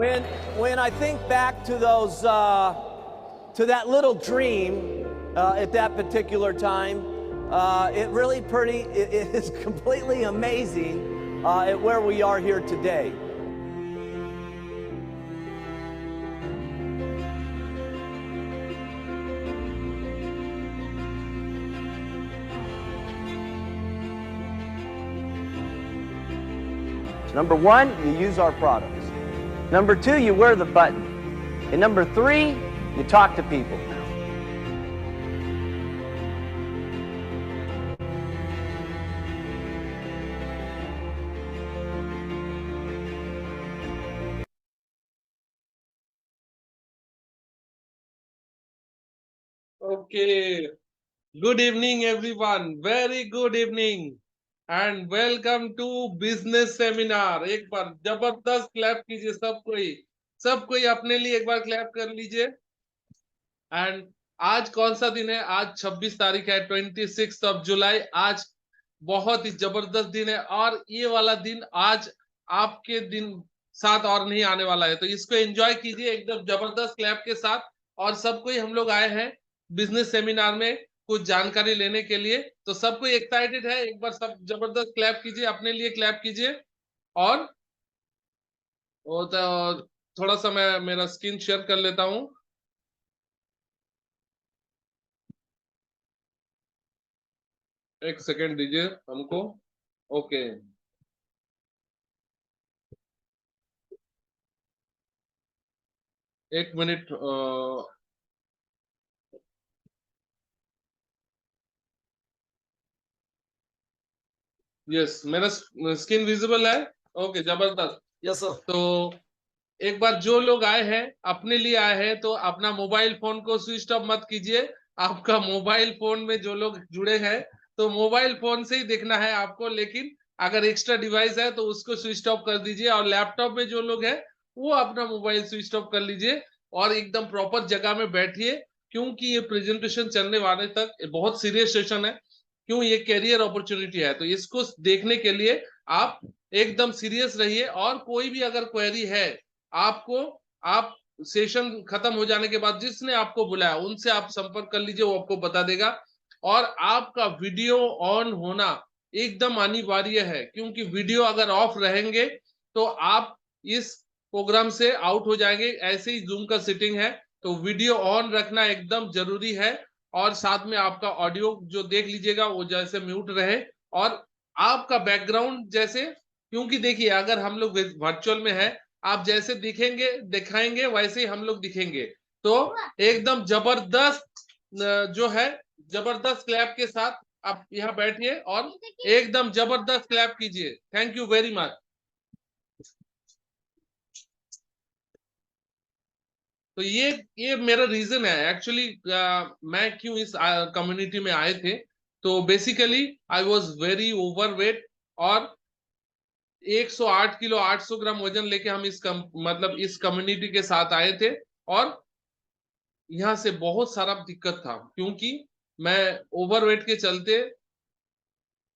When I think back to those to that little dream at that particular time, it really it is completely amazing at where we are here today. Number one, you use our products. Number two, you wear the button. And number three, you talk to people. Okay. Good evening, everyone. Very good evening. And welcome to business seminar. एक बार जबरदस्त clap कीजिए सब कोई अपने लिए एक बार clap कर लीजिए। एंड आज कौन सा दिन है? आज 26 तारीख है, 26 जुलाई। आज बहुत ही जबरदस्त दिन है और ये वाला दिन आज आपके दिन साथ और नहीं आने वाला है, तो इसको एंजॉय कीजिए एकदम जबरदस्त क्लैप के साथ। और सबको हम लोग आए हैं बिजनेस सेमिनार में कुछ जानकारी लेने के लिए, तो सब कोई एक्साइटेड है। एक बार सब जबरदस्त क्लैप कीजिए, अपने लिए क्लैप कीजिए। और तो थोड़ा सा मैं मेरा स्क्रीन शेयर कर लेता हूं। एक सेकेंड दीजिए हमको। ओके, एक मिनट। यस, मेरा स्क्रीन विजिबल है। ओके, जबरदस्त। Yes sir. तो एक बार जो लोग आए हैं अपने लिए आए हैं, तो अपना मोबाइल फोन को स्विच ऑफ मत कीजिए। आपका मोबाइल फोन में जो लोग जुड़े हैं, तो मोबाइल फोन से ही देखना है आपको, लेकिन अगर एक्स्ट्रा डिवाइस है तो उसको स्विच ऑफ कर दीजिए। और लैपटॉप में जो लोग हैं वो अपना मोबाइल स्विच ऑफ कर लीजिए और एकदम प्रॉपर जगह में बैठिए, क्योंकि ये प्रेजेंटेशन चलने वाले तक बहुत सीरियस सेशन है। क्यों? ये कैरियर अपॉर्चुनिटी है, तो इसको देखने के लिए आप एकदम सीरियस रहिए। और कोई भी अगर क्वेरी है आपको, आप सेशन खत्म हो जाने के बाद जिसने आपको बुलाया उनसे आप संपर्क कर लीजिए, वो आपको बता देगा। और आपका वीडियो ऑन होना एकदम अनिवार्य है, क्योंकि वीडियो अगर ऑफ रहेंगे तो आप इस प्रोग्राम से आउट हो जाएंगे। ऐसे ही जूम का सेटिंग है, तो वीडियो ऑन रखना एकदम जरूरी है। और साथ में आपका ऑडियो जो देख लीजिएगा वो जैसे म्यूट रहे। और आपका बैकग्राउंड जैसे, क्योंकि देखिए अगर हम लोग वर्चुअल में है, आप जैसे दिखेंगे दिखाएंगे वैसे ही हम लोग दिखेंगे। तो एकदम जबरदस्त जो है, जबरदस्त क्लैप के साथ आप यहाँ बैठिए और एकदम जबरदस्त क्लैप कीजिए। Thank you very much. तो ये मेरा रीजन है एक्चुअली, मैं क्यों इस कम्युनिटी में आए थे। तो basically I was very overweight और 108 किलो 800 ग्राम वजन लेके हम मतलब इस कम्युनिटी के साथ आए थे। और यहाँ से बहुत सारा दिक्कत था, क्योंकि मैं ओवरवेट के चलते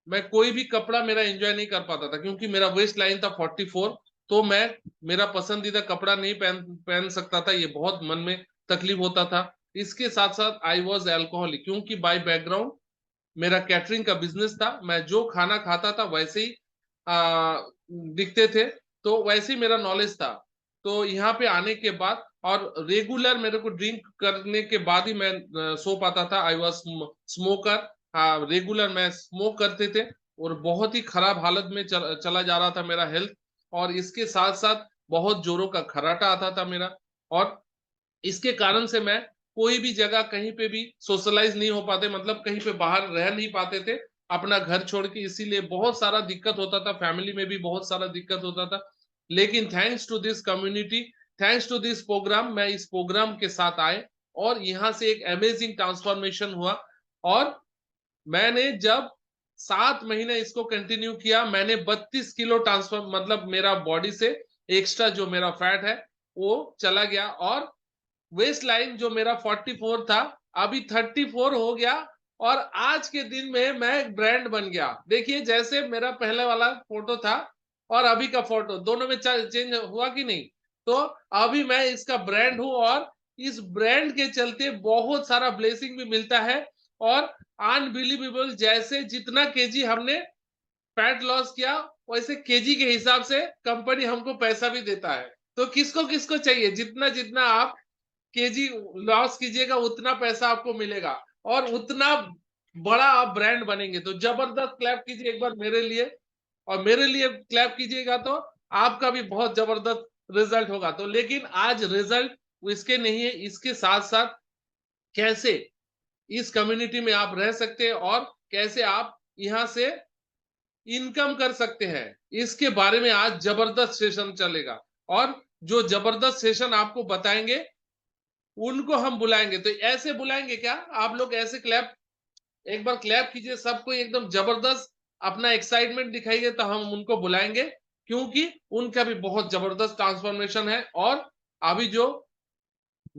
मैं कोई भी कपड़ा मेरा एंजॉय नहीं कर पाता था, क्योंकि मेरा वेस्ट लाइन था 44। तो मैं मेरा पसंदीदा कपड़ा नहीं पहन सकता था, ये बहुत मन में तकलीफ होता था। इसके साथ साथ आई वॉज एल्कोहलिक, क्योंकि बाय बैकग्राउंड मेरा कैटरिंग का बिजनेस था। मैं जो खाना खाता था वैसे ही दिखते थे, तो वैसे ही मेरा नॉलेज था। तो यहाँ पे आने के बाद और रेगुलर मेरे को ड्रिंक करने के बाद ही मैं सो पाता था। I was smoker. हाँ, रेगुलर मैं स्मोक करते थे और बहुत ही खराब हालत में चला जा रहा था मेरा हेल्थ। और इसके साथ साथ बहुत जोरों का खर्राटा आता था मेरा। और इसके कारण से मैं कोई भी जगह कहीं पे भी सोशलाइज नहीं हो पाते, मतलब कहीं पे बाहर रह नहीं पाते थे अपना घर छोड़ के। इसीलिए बहुत सारा दिक्कत होता था, फैमिली में भी बहुत सारा दिक्कत होता था। लेकिन thanks to this community, thanks to this program, मैं इस प्रोग्राम के साथ आए और यहाँ से एक अमेजिंग ट्रांसफॉर्मेशन हुआ। और मैंने जब 7 महीने इसको कंटिन्यू किया, मैंने 32 किलो ट्रांसफर, मतलब मेरा बॉडी से एक्स्ट्रा जो मेरा फैट है वो चला गया। और वेस्ट लाइन जो मेरा 44 था अभी 34 हो गया। और आज के दिन में मैं एक ब्रांड बन गया। देखिए जैसे मेरा पहले वाला फोटो था और अभी का फोटो, दोनों में चेंज हुआ कि नहीं? तो अभी मैं इसका ब्रांड हूं और इस ब्रांड के चलते बहुत सारा ब्लेसिंग भी मिलता है और अनबिलीवेबल, जैसे जितना केजी हमने फैट लॉस किया वैसे केजी के हिसाब से कंपनी हमको पैसा भी देता है। तो किसको किसको चाहिए, जितना जितना आप केजी लॉस कीजिएगा उतना पैसा आपको मिलेगा और उतना बड़ा आप ब्रांड बनेंगे। तो जबरदस्त क्लैप कीजिए एक बार मेरे लिए, और मेरे लिए क्लैप कीजिएगा तो आपका भी बहुत जबरदस्त रिजल्ट होगा। तो लेकिन आज रिजल्ट इसके नहीं है, इसके साथ साथ कैसे इस कम्युनिटी में आप रह सकते हैं और कैसे आप यहां से इनकम कर सकते हैं, इसके बारे में आज जबरदस्त सेशन चलेगा। और जो जबरदस्त सेशन आपको बताएंगे उनको हम बुलाएंगे। तो ऐसे बुलाएंगे क्या, आप लोग ऐसे क्लैप, एक बार क्लैप कीजिए सबको, एकदम जबरदस्त अपना एक्साइटमेंट दिखाइए, तो हम उनको बुलाएंगे क्योंकि उनका भी बहुत जबरदस्त ट्रांसफॉर्मेशन है। और अभी जो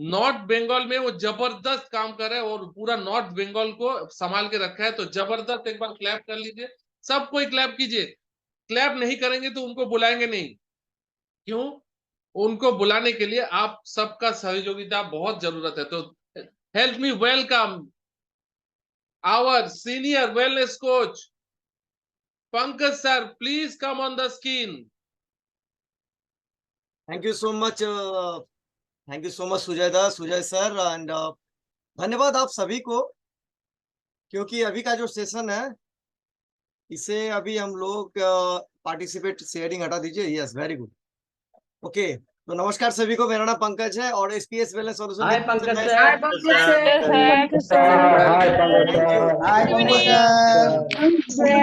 नॉर्थ बंगाल में वो जबरदस्त काम कर रहे हैं और पूरा नॉर्थ बंगाल को संभाल के रखा है। तो जबरदस्त, एक बार क्लैप कर लीजिए, सब कोई क्लैप कीजिए। क्लैप नहीं करेंगे तो उनको बुलाएंगे नहीं। क्यों? उनको बुलाने के लिए आप सबका सहयोगिता बहुत जरूरत है। तो help me welcome our senior wellness coach Pankaj sir, please come on the screen. Thank you so much, thank you so much Sujay sir, and धन्यवाद आप सभी को, क्योंकि अभी का जो सेशन है इसे अभी हम लोग पार्टिसिपेट शेयरिंग हटा दीजिए। Yes, very good, okay. तो नमस्कार सभी को, मेरा नाम पंकज है और एसपीएस वेलनेस सॉल्यूशन हाय पंकज सर। हाय पंकज सर। हाय पंकज सर। हाय पंकज सर।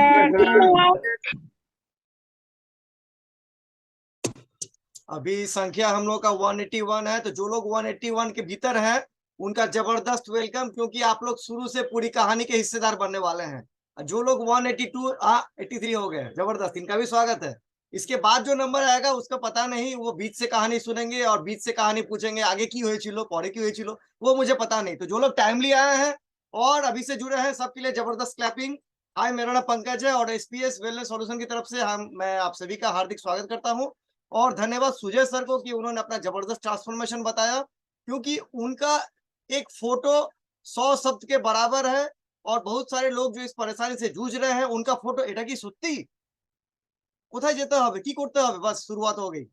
अभी संख्या हम लोग का 181 है, तो जो लोग 181 के भीतर है उनका जबरदस्त वेलकम, क्योंकि आप लोग शुरू से पूरी कहानी के हिस्सेदार बनने वाले हैं। जो लोग 182 83 हो गए, जबरदस्त, इनका भी स्वागत है। इसके बाद जो नंबर आएगा उसका पता नहीं, वो बीच से कहानी सुनेंगे और बीच से कहानी पूछेंगे, आगे की हुई चिलो, पौड़े की हुई चिलो, वो मुझे पता नहीं। तो जो लोग टाइमली आए हैं और अभी से जुड़े हैं, सबके लिए जबरदस्त क्लैपिंग। हाय, मेरा नाम पंकज है और एसपीएस वेलनेस सॉल्यूशन की तरफ से मैं आप सभी का हार्दिक स्वागत करता हूँ। और धन्यवाद सुजय सर को कि उन्होंने अपना जबरदस्त ट्रांसफॉर्मेशन बताया, क्योंकि उनका एक फोटो 100 शब्द के बराबर है। और बहुत सारे लोग जो इस परेशानी से जूझ रहे हैं, उनका फोटो एटा की सुत्ती कोথায় যেতে হবে, কি করতে হবে, बस शुरुआत हो गई।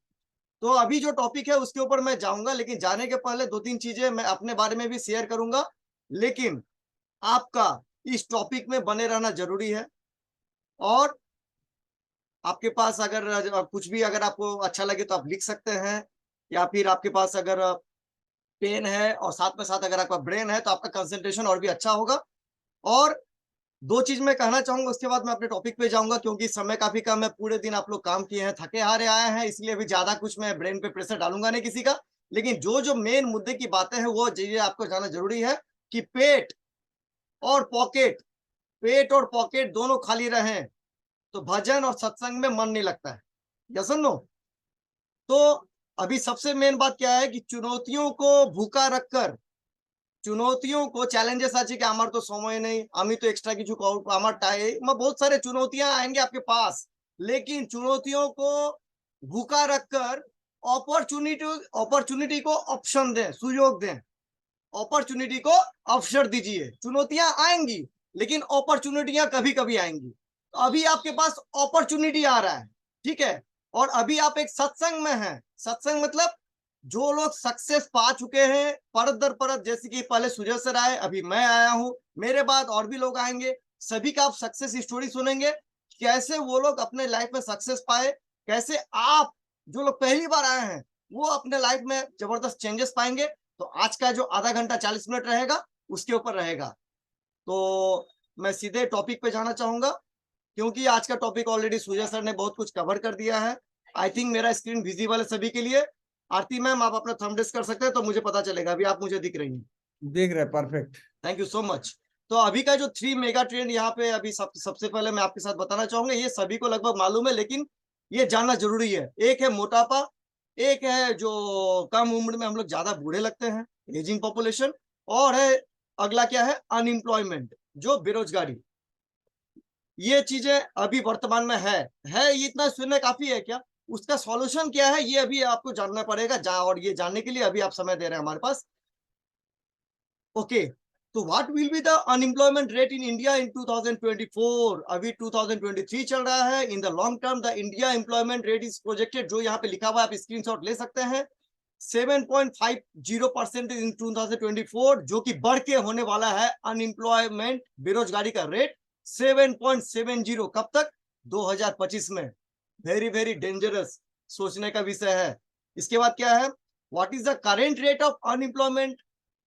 तो अभी जो टॉपिक है उसके ऊपर मैं जाऊंगा, लेकिन जाने के पहले 2-3 चीजें मैं अपने बारे में भी शेयर करूंगा। लेकिन आपका इस टॉपिक में बने रहना जरूरी है। और आपके पास अगर कुछ भी अगर आपको अच्छा लगे तो आप लिख सकते हैं, या फिर आपके पास अगर पेन है और साथ में साथ अगर आपका ब्रेन है तो आपका कंसंट्रेशन और भी अच्छा होगा। और 2 चीज मैं कहना चाहूंगा, उसके बाद मैं अपने टॉपिक पे जाऊंगा, क्योंकि समय काफी कम है। पूरे दिन आप लोग काम किए हैं, थके हारे आए हैं, इसलिए अभी ज्यादा कुछ मैं ब्रेन पे प्रेशर डालूंगा नहीं किसी का। लेकिन जो जो मेन मुद्दे की बातें हैं वो चीजें आपको जानना जरूरी है, कि पेट और पॉकेट दोनों खाली रहे तो भजन और सत्संग में मन नहीं लगता है। यस और नो? तो अभी सबसे मेन बात क्या है कि चुनौतियों को भूखा रखकर, चुनौतियों को চ্যালেঞ্জেস আছে कि আমার तो समय नहीं, আমি तो एक्स्ट्रा কিছু করব, আমার टाइम, बहुत सारे चुनौतियां आएंगे आपके पास। लेकिन चुनौतियों को भूखा रखकर अपॉर्चुनिटी को ऑप्शन दें, सुयोग दें, अपॉर्चुनिटी को अवसर दीजिए। चुनौतियां आएंगी लेकिन अपॉर्चुनिटियां कभी कभी आएंगी। तो अभी आपके पास अपॉर्चुनिटी आ रहा है, ठीक है। और अभी आप एक सत्संग में हैं। सत्संग मतलब जो लोग सक्सेस पा चुके हैं परत दर परत, जैसे कि पहले सुजय सर आए, अभी मैं आया हूं, मेरे बाद और भी लोग आएंगे, सभी का आप सक्सेस स्टोरी सुनेंगे, कैसे वो लोग अपने लाइफ में सक्सेस पाए, कैसे आप जो लोग पहली बार आए हैं वो अपने लाइफ में जबरदस्त चेंजेस पाएंगे। तो आज का जो आधा घंटा 40 मिनट रहेगा उसके ऊपर रहेगा। तो मैं सीधे टॉपिक पे जाना चाहूंगा, क्योंकि आज का टॉपिक ऑलरेडी सुजय सर ने बहुत कुछ कवर कर दिया है। आई थिंक मेरा स्क्रीन विजिबल है सभी के लिए। आरती मैम, आप अपना थंब रेस कर सकते हैं तो मुझे पता चलेगा। अभी आप मुझे दिख रही हैं? दिख रहा है, perfect. Thank you so much. तो अभी का जो 3 मेगा ट्रेंड यहाँ पे अभी सबसे पहले मैं आपके साथ बताना चाहूंगा, ये सभी को लगभग मालूम है, लेकिन ये जानना जरूरी है। एक है मोटापा, एक है जो कम उम्र में हम लोग ज्यादा बूढ़े लगते हैं, एजिंग पॉपुलेशन, और है अगला क्या है, अनएम्प्लॉयमेंट, जो बेरोजगारी। ये चीजें अभी वर्तमान में है। ये इतना सुनने काफी है क्या? उसका सॉल्यूशन क्या है ये अभी आपको जानना पड़ेगा, और ये जानने के लिए अभी आप समय दे रहे हैं हमारे पास। ओके, तो what will be the unemployment rate in India in 2024? अभी 2023 चल रहा है। In the long term the India employment rate is projected, जो यहाँ पे लिखा हुआ है आप स्क्रीनशॉट ले सकते हैं, 7.50% इन 2024, जो कि बढ़ के होने वाला है अनएम्प्लॉयमेंट, बेरोजगारी का रेट 7.70। कब तक? 2025 में। वेरी वेरी डेंजरस, सोचने का विषय है। इसके बाद क्या है? What is the current rate of unemployment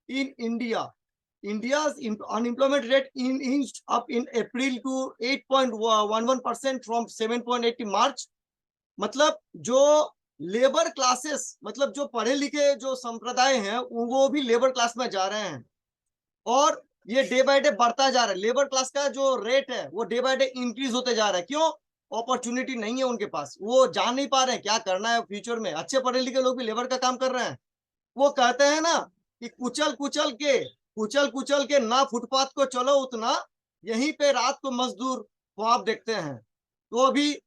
in India? India's unemployment rate inched up in April to 8.11% from 7.80 March. मतलब जो लेबर क्लासेस, मतलब जो पढ़े लिखे जो संप्रदाय हैं वो भी लेबर क्लास में जा रहे हैं, और ये डे बाय डे बढ़ता जा रहा है। लेबर क्लास का जो रेट है वो डे बाय डे इंक्रीज होते जा रहा है। क्यों? अपॉर्चुनिटी नहीं है उनके पास, वो जान नहीं पा रहे हैं क्या करना है फ्यूचर में। अच्छे पढ़े लिखे लोग भी लेबर का काम कर रहे हैं। वो कहते हैं ना कि कुचल कुचल के ना फुटपाथ को चलो उतना, यहीं पे रात को मजदूर ख्वाब देखते हैं। तो अभी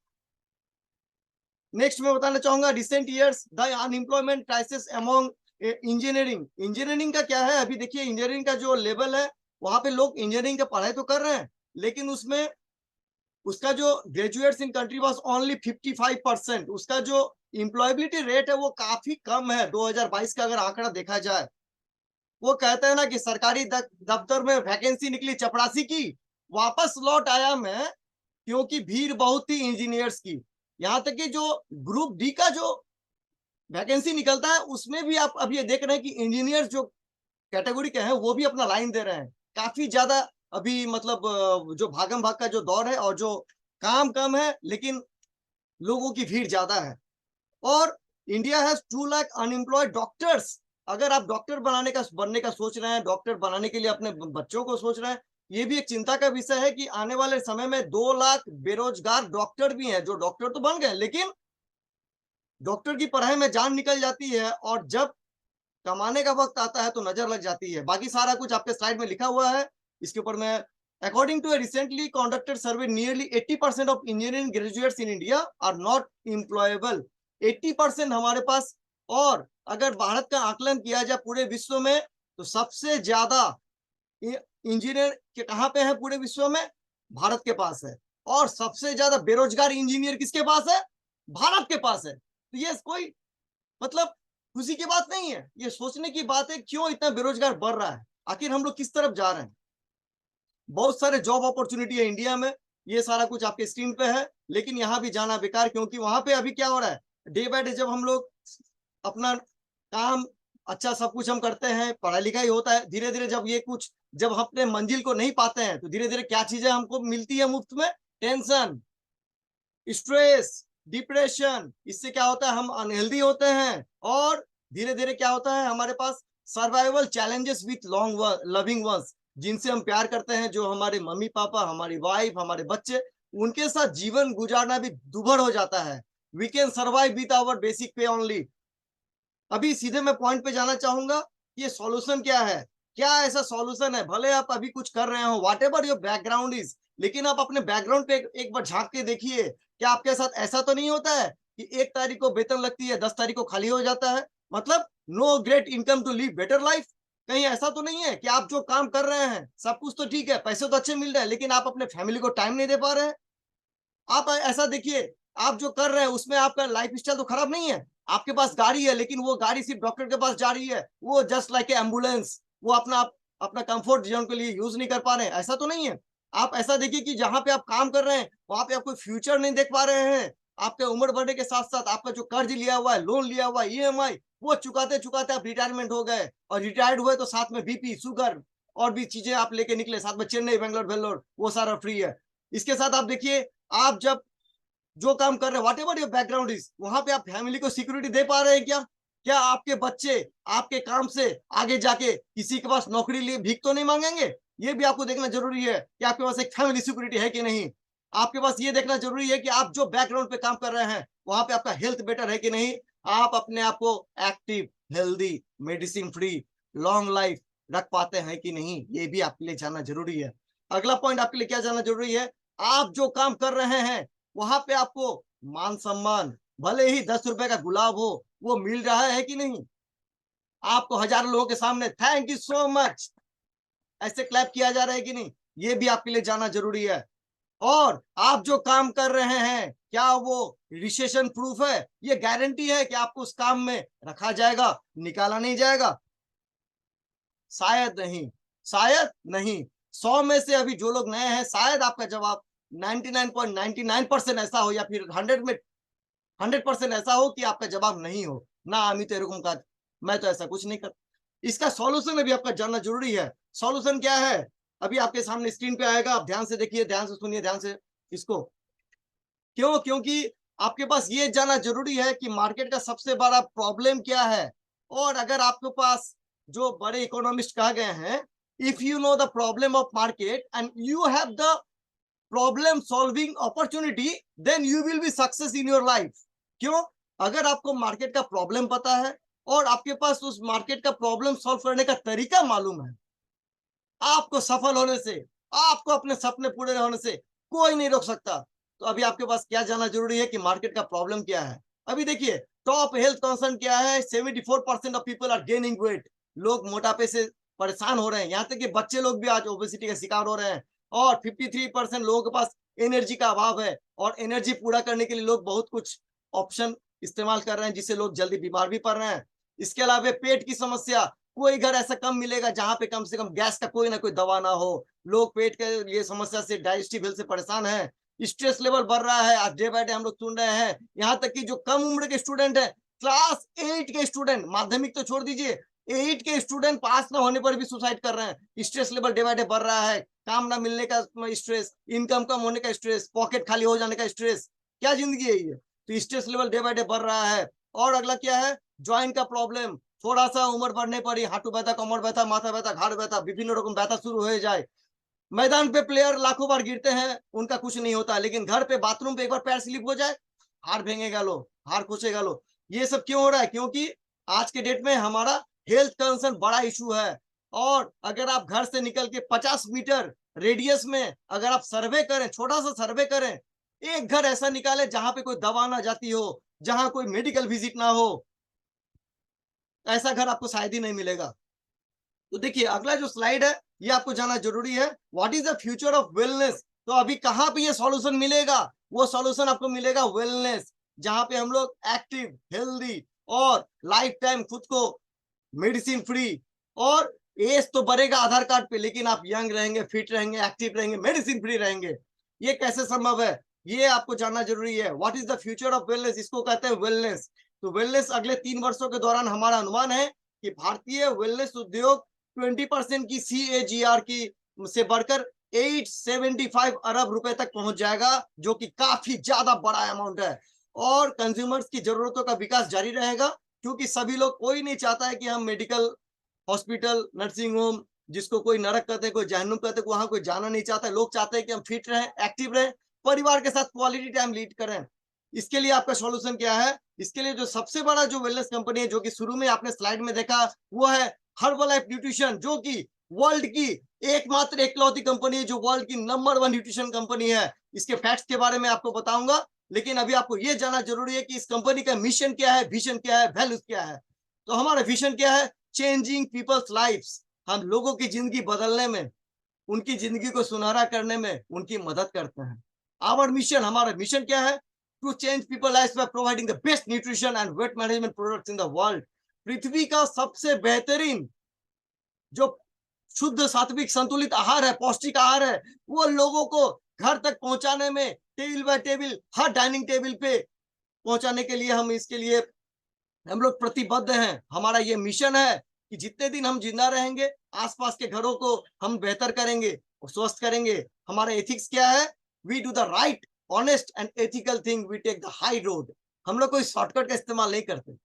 नेक्स्ट मैं बताना चाहूंगा, recent years the unemployment crisis among engineering का क्या है। अभी देखिए इंजीनियरिंग का जो लेवल है, वहां पे लोग इंजीनियरिंग का पढ़ाई तो कर रहे हैं, लेकिन उसमें उसका जो graduates in country was only 55%। उसका जो एम्प्लॉयबिलिटी रेट है वो काफी कम है 2022 का अगर आंकड़ा देखा जाए। वो कहते हैं ना कि सरकारी दफ्तर में वैकेंसी निकली चपरासी की, वापस लौट आया मैं क्योंकि भीड़ बहुत थी इंजीनियर्स की। यहाँ तक कि जो ग्रुप डी का जो वैकेंसी निकलता है उसमें भी आप अब ये देख रहे हैं कि इंजीनियर्स जो कैटेगरी के हैं वो भी अपना लाइन दे रहे हैं। काफी ज्यादा अभी मतलब जो भागम भाग का जो दौर है, और जो काम कम है लेकिन लोगों की भीड़ ज्यादा है। और India has 2 lakh unemployed doctors. अगर आप डॉक्टर बनने का सोच रहे हैं, डॉक्टर बनाने के लिए अपने बच्चों को सोच रहे हैं, ये भी एक चिंता का विषय है कि आने वाले समय में 2 लाख बेरोजगार डॉक्टर भी हैं, जो डॉक्टर तो बन गए लेकिन डॉक्टर की पढ़ाई में जान निकल जाती है, और जब कमाने का वक्त आता है तो नजर लग जाती है। बाकी सारा कुछ आपके स्लाइड में लिखा हुआ है, इसके ऊपर मैं according to a recently conducted survey nearly 80% of engineering graduates in India are not employable. 80% हमारे पास। और अगर भारत का आकलन किया जाए पूरे विश्व में, तो सबसे ज्यादा इंजीनियर के कहां पे है पूरे विश्व में? भारत के पास है। और सबसे ज्यादा बेरोजगार इंजीनियर किसके पास है? भारत के पास है। तो ये कोई मतलब खुशी की बात नहीं है, ये सोचने की बात है क्यों इतना बेरोजगार बढ़ रहा है, आखिर हम लोग किस तरफ जा रहे हैं। बहुत सारे जॉब अपॉर्चुनिटी है इंडिया में, ये सारा कुछ आपके स्क्रीन पे है, लेकिन यहाँ भी जाना बेकार, क्योंकि वहां पे अभी क्या हो रहा है, डे बाय डे जब हम लोग अपना काम अच्छा सब कुछ हम करते हैं, पढ़ाई लिखाई होता है, धीरे धीरे जब हम अपने मंजिल को नहीं पाते हैं, तो धीरे धीरे क्या चीजें हमको मिलती है मुफ्त में? Tension, stress, depression. इससे क्या होता है, हम अनहेल्दी होते हैं, और धीरे धीरे क्या होता है, हमारे पास survival challenges with long loving ones, जिनसे हम प्यार करते हैं, जो हमारे मम्मी पापा, हमारी वाइफ, हमारे बच्चे, उनके साथ जीवन गुजारना भी दुभर हो जाता है। We can survive with our basic pay only. अभी सीधे मैं पॉइंट पे जाना चाहूंगा, ये सॉल्यूशन क्या है? क्या ऐसा सॉल्यूशन है? भले आप अभी कुछ कर रहे हो, what ever your background is, लेकिन आप अपने बैकग्राउंड पे एक बार झांक के देखिए, क्या आपके साथ ऐसा तो नहीं होता है कि 1 तारीख को वेतन लगती है, 10 तारीख को खाली हो जाता है, मतलब no great income to live better life. कहीं ऐसा तो नहीं है कि आप जो काम कर रहे हैं सब कुछ तो ठीक है, पैसे तो अच्छे मिल रहे हैं, लेकिन आप अपने फैमिली को टाइम नहीं दे पा रहे हैं? आप ऐसा देखिए, आप जो कर रहे हैं उसमें आपका लाइफ स्टाइल तो खराब नहीं है, आपके पास गाड़ी है, लेकिन वो गाड़ी सिर्फ डॉक्टर के पास जा रही है, वो जस्ट लाइक एम्बुलेंस, वो अपना कंफर्ट जोन के लिए यूज नहीं कर पा रहे हैं, ऐसा तो नहीं है। आप ऐसा देखिए कि जहां पे आप काम कर रहे हैं वहां पे आप कोई फ्यूचर नहीं देख पा रहे हैं, आपके उम्र बढ़ने के साथ साथ आपका जो कर्ज लिया हुआ है, लोन लिया हुआ है, ईएमआई, वो चुकाते चुकाते आप रिटायरमेंट हो गए, और रिटायर्ड हुए तो साथ में बीपी, शुगर और भी चीजें आप लेके निकले, साथ में चेन्नई, बेंगलोर, वेल्लोर, वो सारा फ्री है। इसके साथ आप देखिए, आप जब जो काम कर रहे हैं, what ever your background is, वहां पे आप फैमिली को सिक्योरिटी दे पा रहे हैं क्या? क्या आपके बच्चे आपके काम से आगे जाके किसी के पास नौकरी लिए भीख तो नहीं मांगेंगे? ये भी आपको देखना जरूरी है कि आपके पास एक फैमिली सिक्योरिटी है कि नहीं। आपके पास ये देखना जरूरी है कि आप जो बैकग्राउंड पे काम कर रहे हैं वहां पे आपका हेल्थ बेटर है कि नहीं, आप अपने आप को active, healthy, medicine free, long life रख पाते हैं कि नहीं, ये भी आपके लिए जानना जरूरी है। अगला पॉइंट आपके लिए क्या जानना जरूरी है, आप जो काम कर रहे हैं वहां पे आपको मान सम्मान, भले ही 10 रुपए का गुलाब हो, वो मिल रहा है कि नहीं? आपको हजारों लोगों के सामने थैंक यू सो मच ऐसे क्लैप किया जा रहा है कि नहीं? ये भी आपके लिए जानना जरूरी है। और आप जो काम कर रहे हैं, क्या वो रिसेशन प्रूफ है? ये गारंटी है कि आपको उस काम में रखा जाएगा, निकाला नहीं जाएगा? शायद नहीं, शायद नहीं। 100 में से अभी जो लोग नए हैं, शायद आपका जवाब 99.99% ऐसा हो, या फिर 100% ऐसा हो कि आपका जवाब नहीं हो। ना अमित एरकम का, मैं तो ऐसा कुछ नहीं करता। इसका सॉल्यूशन अभी आपका जानना जरूरी है। सॉल्यूशन क्या है? अभी आपके सामने स्क्रीन पे आएगा, आप ध्यान से देखिए, ध्यान से सुनिए, ध्यान से इसको। क्यों? क्योंकि आपके पास ये जानना जरूरी है कि मार्केट का सबसे बड़ा प्रॉब्लम क्या है। और अगर आपके पास जो बड़े इकोनॉमिस्ट कहा गए हैं, if you know the problem of market and you have the problem solving opportunity, then you will be success in your life. क्यों? अगर आपको मार्केट का प्रॉब्लम पता है और आपके पास उस मार्केट का प्रॉब्लम सॉल्व करने का तरीका मालूम है, आपको सफल होने से, आपको अपने सपने पूरे होने से कोई नहीं रोक सकता। तो अभी आपके पास क्या जानना जरूरी है कि मार्केट का प्रॉब्लम क्या है। अभी देखिए, टॉप हेल्थ कंसर्न क्या है? 74% of people are gaining weight. लोग मोटापे से परेशान हो रहे हैं, यहाँ तक कि बच्चे लोग भी आज ओबेसिटी का शिकार हो रहे हैं। और 53% लोगों के पास एनर्जी का अभाव है, और एनर्जी पूरा करने के लिए लोग बहुत कुछ ऑप्शन इस्तेमाल कर रहे हैं, जिससे लोग जल्दी बीमार भी पड़ रहे हैं। इसके अलावा पेट की समस्या, कोई घर ऐसा कम मिलेगा जहां पे कम से कम गैस का कोई ना कोई दवा ना हो। लोग पेट के लिए समस्या से, डाइजेस्टिव हेल्थ से परेशान है। स्ट्रेस लेवल बढ़ रहा है, आज डे बाय डे हम लोग सुन रहे हैं। यहाँ तक कि जो कम उम्र के स्टूडेंट है, क्लास 8 के स्टूडेंट, माध्यमिक तो छोड़ दीजिए, 8 के स्टूडेंट पास ना होने पर भी सुसाइड कर रहे हैं। Stress level day by day बढ़ रहा है, काम ना मिलने का स्ट्रेस, इनकम कम होने का स्ट्रेस, पॉकेट खाली हो जाने का स्ट्रेस। क्या जिंदगी है ये? तो stress level day by day बढ़ रहा है। और अगला क्या है? ज्वाइंट का प्रॉब्लम। थोड़ा सा उम्र बढ़ने पर ही हाथू व्यथा, कमर व्यथा, माथा व्यथा, घाड़ व्यथा, विभिन्न रकम व्यथा शुरू हो जाए। मैदान पे प्लेयर लाखों बार गिरते हैं, उनका कुछ नहीं होता, लेकिन घर पे बाथरूम पे एक बार पैर स्लिप हो जाए, हार भेंगेगा लो, हार खुचेगा लो। ये सब क्यों हो रहा है? क्योंकि आज के डेट में हमारा हेल्थ कंसर्न बड़ा इशू है। और अगर आप घर से निकल के 50 मीटर रेडियस में अगर आप सर्वे करें, छोटा सा सर्वे करें, एक घर ऐसा निकाले जहां पे कोई दवा ना जाती हो, जहां कोई मेडिकल विजिट ना हो, ऐसा घर आपको शायद ही नहीं मिलेगा। तो देखिए, अगला जो स्लाइड है ये आपको जानना जरूरी है, what is the future of wellness. तो अभी कहां पे ये सॉल्यूशन मिलेगा? वो सॉल्यूशन आपको मिलेगा वेलनेस, जहां पे हम लोग एक्टिव, हेल्दी और लाइफ टाइम खुद को मेडिसिन फ्री। और एज तो बढ़ेगा आधार कार्ड पे, लेकिन आप यंग रहेंगे, फिट रहेंगे, एक्टिव रहेंगे, मेडिसिन फ्री रहेंगे। ये कैसे संभव है? ये आपको जानना जरूरी है। What is the future of wellness, इसको कहते हैं वेलनेस। तो वेलनेस अगले 3 वर्षों के दौरान हमारा अनुमान है कि भारतीय वेलनेस उद्योग 20% की CAGR की से बढ़कर 875 अरब रुपए तक पहुंच जाएगा, जो कि काफी ज्यादा बड़ा अमाउंट है। और कंज्यूमर्स की जरूरतों का विकास जारी रहेगा, क्योंकि सभी लोग, कोई नहीं चाहता है कि हम मेडिकल, हॉस्पिटल, नर्सिंग होम, जिसको कोई नरक कहते हैं, कोई जहन्नुम कहते हैं, वहां कोई जाना नहीं चाहता है। लोग चाहते हैं कि हम फिट रहें, एक्टिव रहें, परिवार के साथ क्वालिटी टाइम लीड करें। इसके लिए आपका सॉल्यूशन क्या है? इसके लिए जो सबसे बड़ा जो वेलनेस कंपनी है, जो कि शुरू में आपने स्लाइड में देखा, वो है हर्बलाइफ न्यूट्रिशन, जो कि वर्ल्ड की एकमात्र एकलौती कंपनी है, जो वर्ल्ड की नंबर 1 न्यूट्रिशन कंपनी है। इसके फैक्ट्स के बारे में आपको बताऊंगा, लेकिन अभी आपको यह जानना जरूरी है कि इस कंपनी का मिशन क्या है, विजन क्या है, वैल्यूज क्या है। तो हमारा विजन क्या है? Changing people's lifes. हम लोगों की जिंदगी बदलने में, उनकी जिंदगी को सुनहरा करने में उनकी मदद करते हैं। आवर मिशन, हमारा मिशन क्या है? To change people life by providing the best nutrition and weight management products in the world. पृथ्वी का सबसे बेहतरीन जो शुद्ध, सात्विक, संतुलित आहार है, पौष्टिक आहार है, वो लोगों को घर तक पहुंचाने में, table by table, her dining table पे पहुंचाने के लिए हम इसके लिए हम लोग प्रतिबद्ध हैं। हमारा ये मिशन है कि जितने दिन हम जिंदा रहेंगे, आसपास के घरों को हम बेहतर करेंगे और स्वस्थ करेंगे। हमारा एथिक्स क्या है? We do the right, honest and ethical thing, we take the high road. हम लोग कोई शॉर्टकट का इस्तेमाल नहीं करते,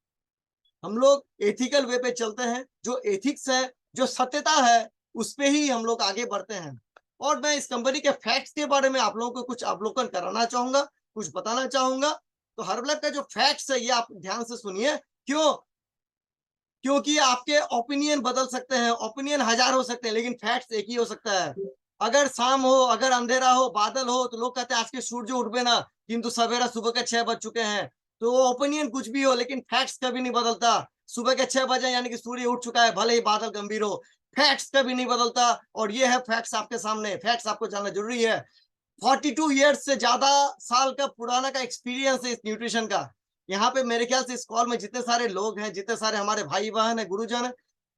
हम लोग एथिकल वे पे चलते हैं। जो एथिक्स है, जो सत्यता है, उस पे ही हम लोग आगे बढ़ते हैं। और मैं इस कंपनी के फैक्ट्स के बारे में आप लोगों को कुछ अवलोकन कराना चाहूंगा, कुछ बताना चाहूंगा। तो हर्बलैब का जो फैक्ट्स है, ये आप ध्यान से सुनिए। क्यों? क्योंकि आपके ओपिनियन बदल सकते हैं, ओपिनियन हजार हो सकते हैं, लेकिन फैक्ट्स एक ही हो सकता है। अगर शाम हो, अगर अंधेरा हो, बादल हो, तो लोग कहते हैं आज के सूरज उठबे ना, किंतु सवेरा सुबह के 6 बज चुके हैं। तो ओपिनियन कुछ भी हो, लेकिन फैक्ट्स कभी नहीं बदलता। सुबह के 6 बजे यानी कि सूर्य उठ चुका है, भले ही बादल गंभीर हो, फैक्ट्स कभी नहीं बदलता। और ये है फैक्ट्स आपके सामने, फैक्ट्स आपको जानना जरूरी है। 42 ईयर्स से ज्यादा साल का पुराना का एक्सपीरियंस है इस न्यूट्रिशन का। यहाँ पे मेरे ख्याल से इस कॉल में जितने सारे लोग हैं, जितने सारे हमारे भाई बहन है, गुरुजन है,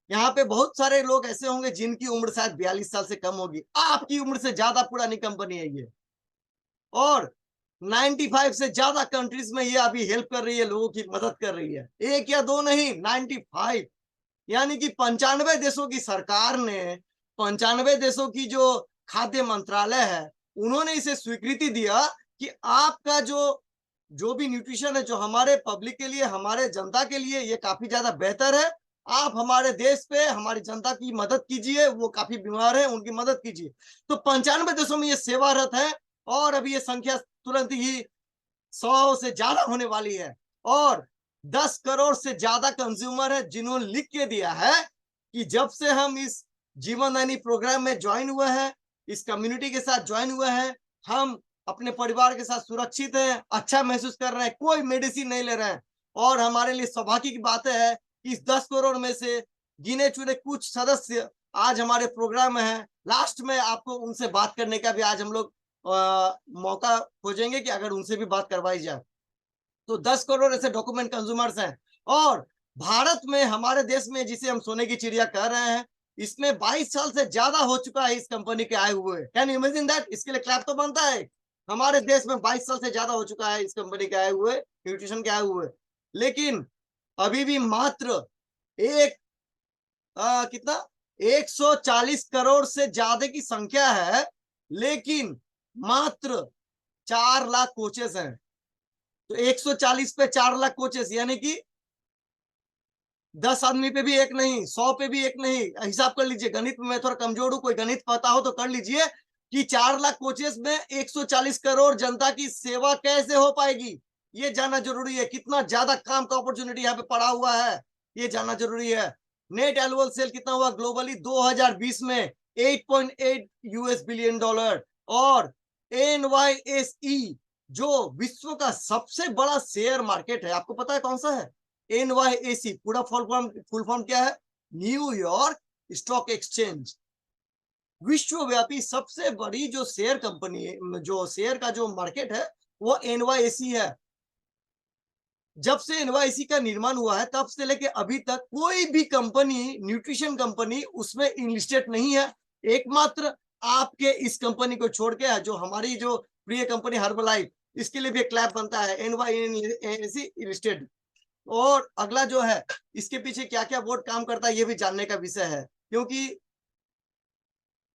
यहाँ पे बहुत सारे लोग ऐसे होंगे जिनकी उम्र शायद 42 साल से कम होगी। आपकी उम्र से ज्यादा पुरानी कंपनी है ये, और 95 से ज्यादा कंट्रीज में ये अभी हेल्प कर रही है, लोगों की मदद कर रही है। एक या दो नहीं, 95, यानी कि 95 देशों की सरकार ने, 95 देशों की जो खाद्य मंत्रालय है, उन्होंने इसे स्वीकृति दिया कि आपका जो भी न्यूट्रिशन है, जो हमारे पब्लिक के लिए, हमारे जनता के लिए, ये काफी ज्यादा बेहतर है। आप हमारे देश पे हमारी जनता की मदद कीजिए, वो काफी बीमार है, उनकी मदद कीजिए। तो 95 देशों में ये सेवारत है, और अभी ये संख्या तुरंत ही 100 से ज्यादा होने वाली है। और 10 करोड़ से ज्यादा कंज्यूमर है जिन्होंने लिख के दिया है कि जब से हम इस जीवनदायिनी प्रोग्राम में ज्वाइन हुए हैं, इस कम्युनिटी के साथ ज्वाइन हुए हैं, हम अपने परिवार के साथ सुरक्षित हैं, अच्छा महसूस कर रहे हैं, कोई मेडिसिन नहीं ले रहे हैं। और हमारे लिए सौभाग्य की बात है कि इस 10 करोड़ में से गिने चुने कुछ सदस्य आज हमारे प्रोग्राम में हैं। लास्ट में आपको उनसे बात करने का भी आज हम लोग मौका खोजेंगे कि अगर उनसे भी बात करवाई जाए। तो 10 करोड़ ऐसे डॉक्यूमेंट कंज्यूमर्स हैं। और भारत में, हमारे देश में, जिसे हम सोने की चिड़िया कह रहे हैं, इसमें 22 साल से ज्यादा हो चुका है इस कंपनी के आए हुए। Can you imagine that? इसके लिए क्लैप तो बनता है। हमारे देश में 22 साल से ज्यादा हो चुका है इस कंपनी के आए हुए, न्यूट्रिशन के आए हुए। लेकिन अभी भी मात्र एक कितना 140 करोड़ से ज्यादा की संख्या है, लेकिन मात्र 4 लाख कोचेस हैं। तो 140 पे 4 लाख कोचेस, यानी कि 10 आदमी पे भी एक नहीं, 100 पे भी एक नहीं। हिसाब कर लीजिए, गणित में मैं थोड़ा कमजोर हूं, कोई गणित पता हो तो कर लीजिए कि 4 लाख कोचेस में 140 करोड़ जनता की सेवा कैसे हो पाएगी। ये जानना जरूरी है। कितना ज्यादा काम का अपॉर्चुनिटी यहाँ पे पड़ा हुआ है, ये जानना जरूरी है। नेट एनुअल सेल कितना हुआ ग्लोबली 2020 में? 8.8 यूएस बिलियन डॉलर। और NYSE जो विश्व का सबसे बड़ा शेयर मार्केट है, आपको पता है कौन सा है? NYSE पूरा फुल फॉर्म क्या है? New York stock exchange. विश्वव्यापी सबसे बड़ी जो शेयर कंपनी है, जो शेयर का जो मार्केट है, वो NYSE है। जब से NYSE का निर्माण हुआ है, तब से लेके अभी तक कोई भी कंपनी, न्यूट्रिशन कंपनी, उसमें इनलिस्टेड नहीं है। एकमात्र आपके इस कंपनी को छोड़ के, जो हमारी जो प्रिय कंपनी हर्बलाइफ, इसके लिए भी क्लैप बनता है, NYSE लिस्टेड। और अगला जो है, इसके पीछे क्या क्या बोर्ड काम करता है, ये भी जानने का विषय है, क्योंकि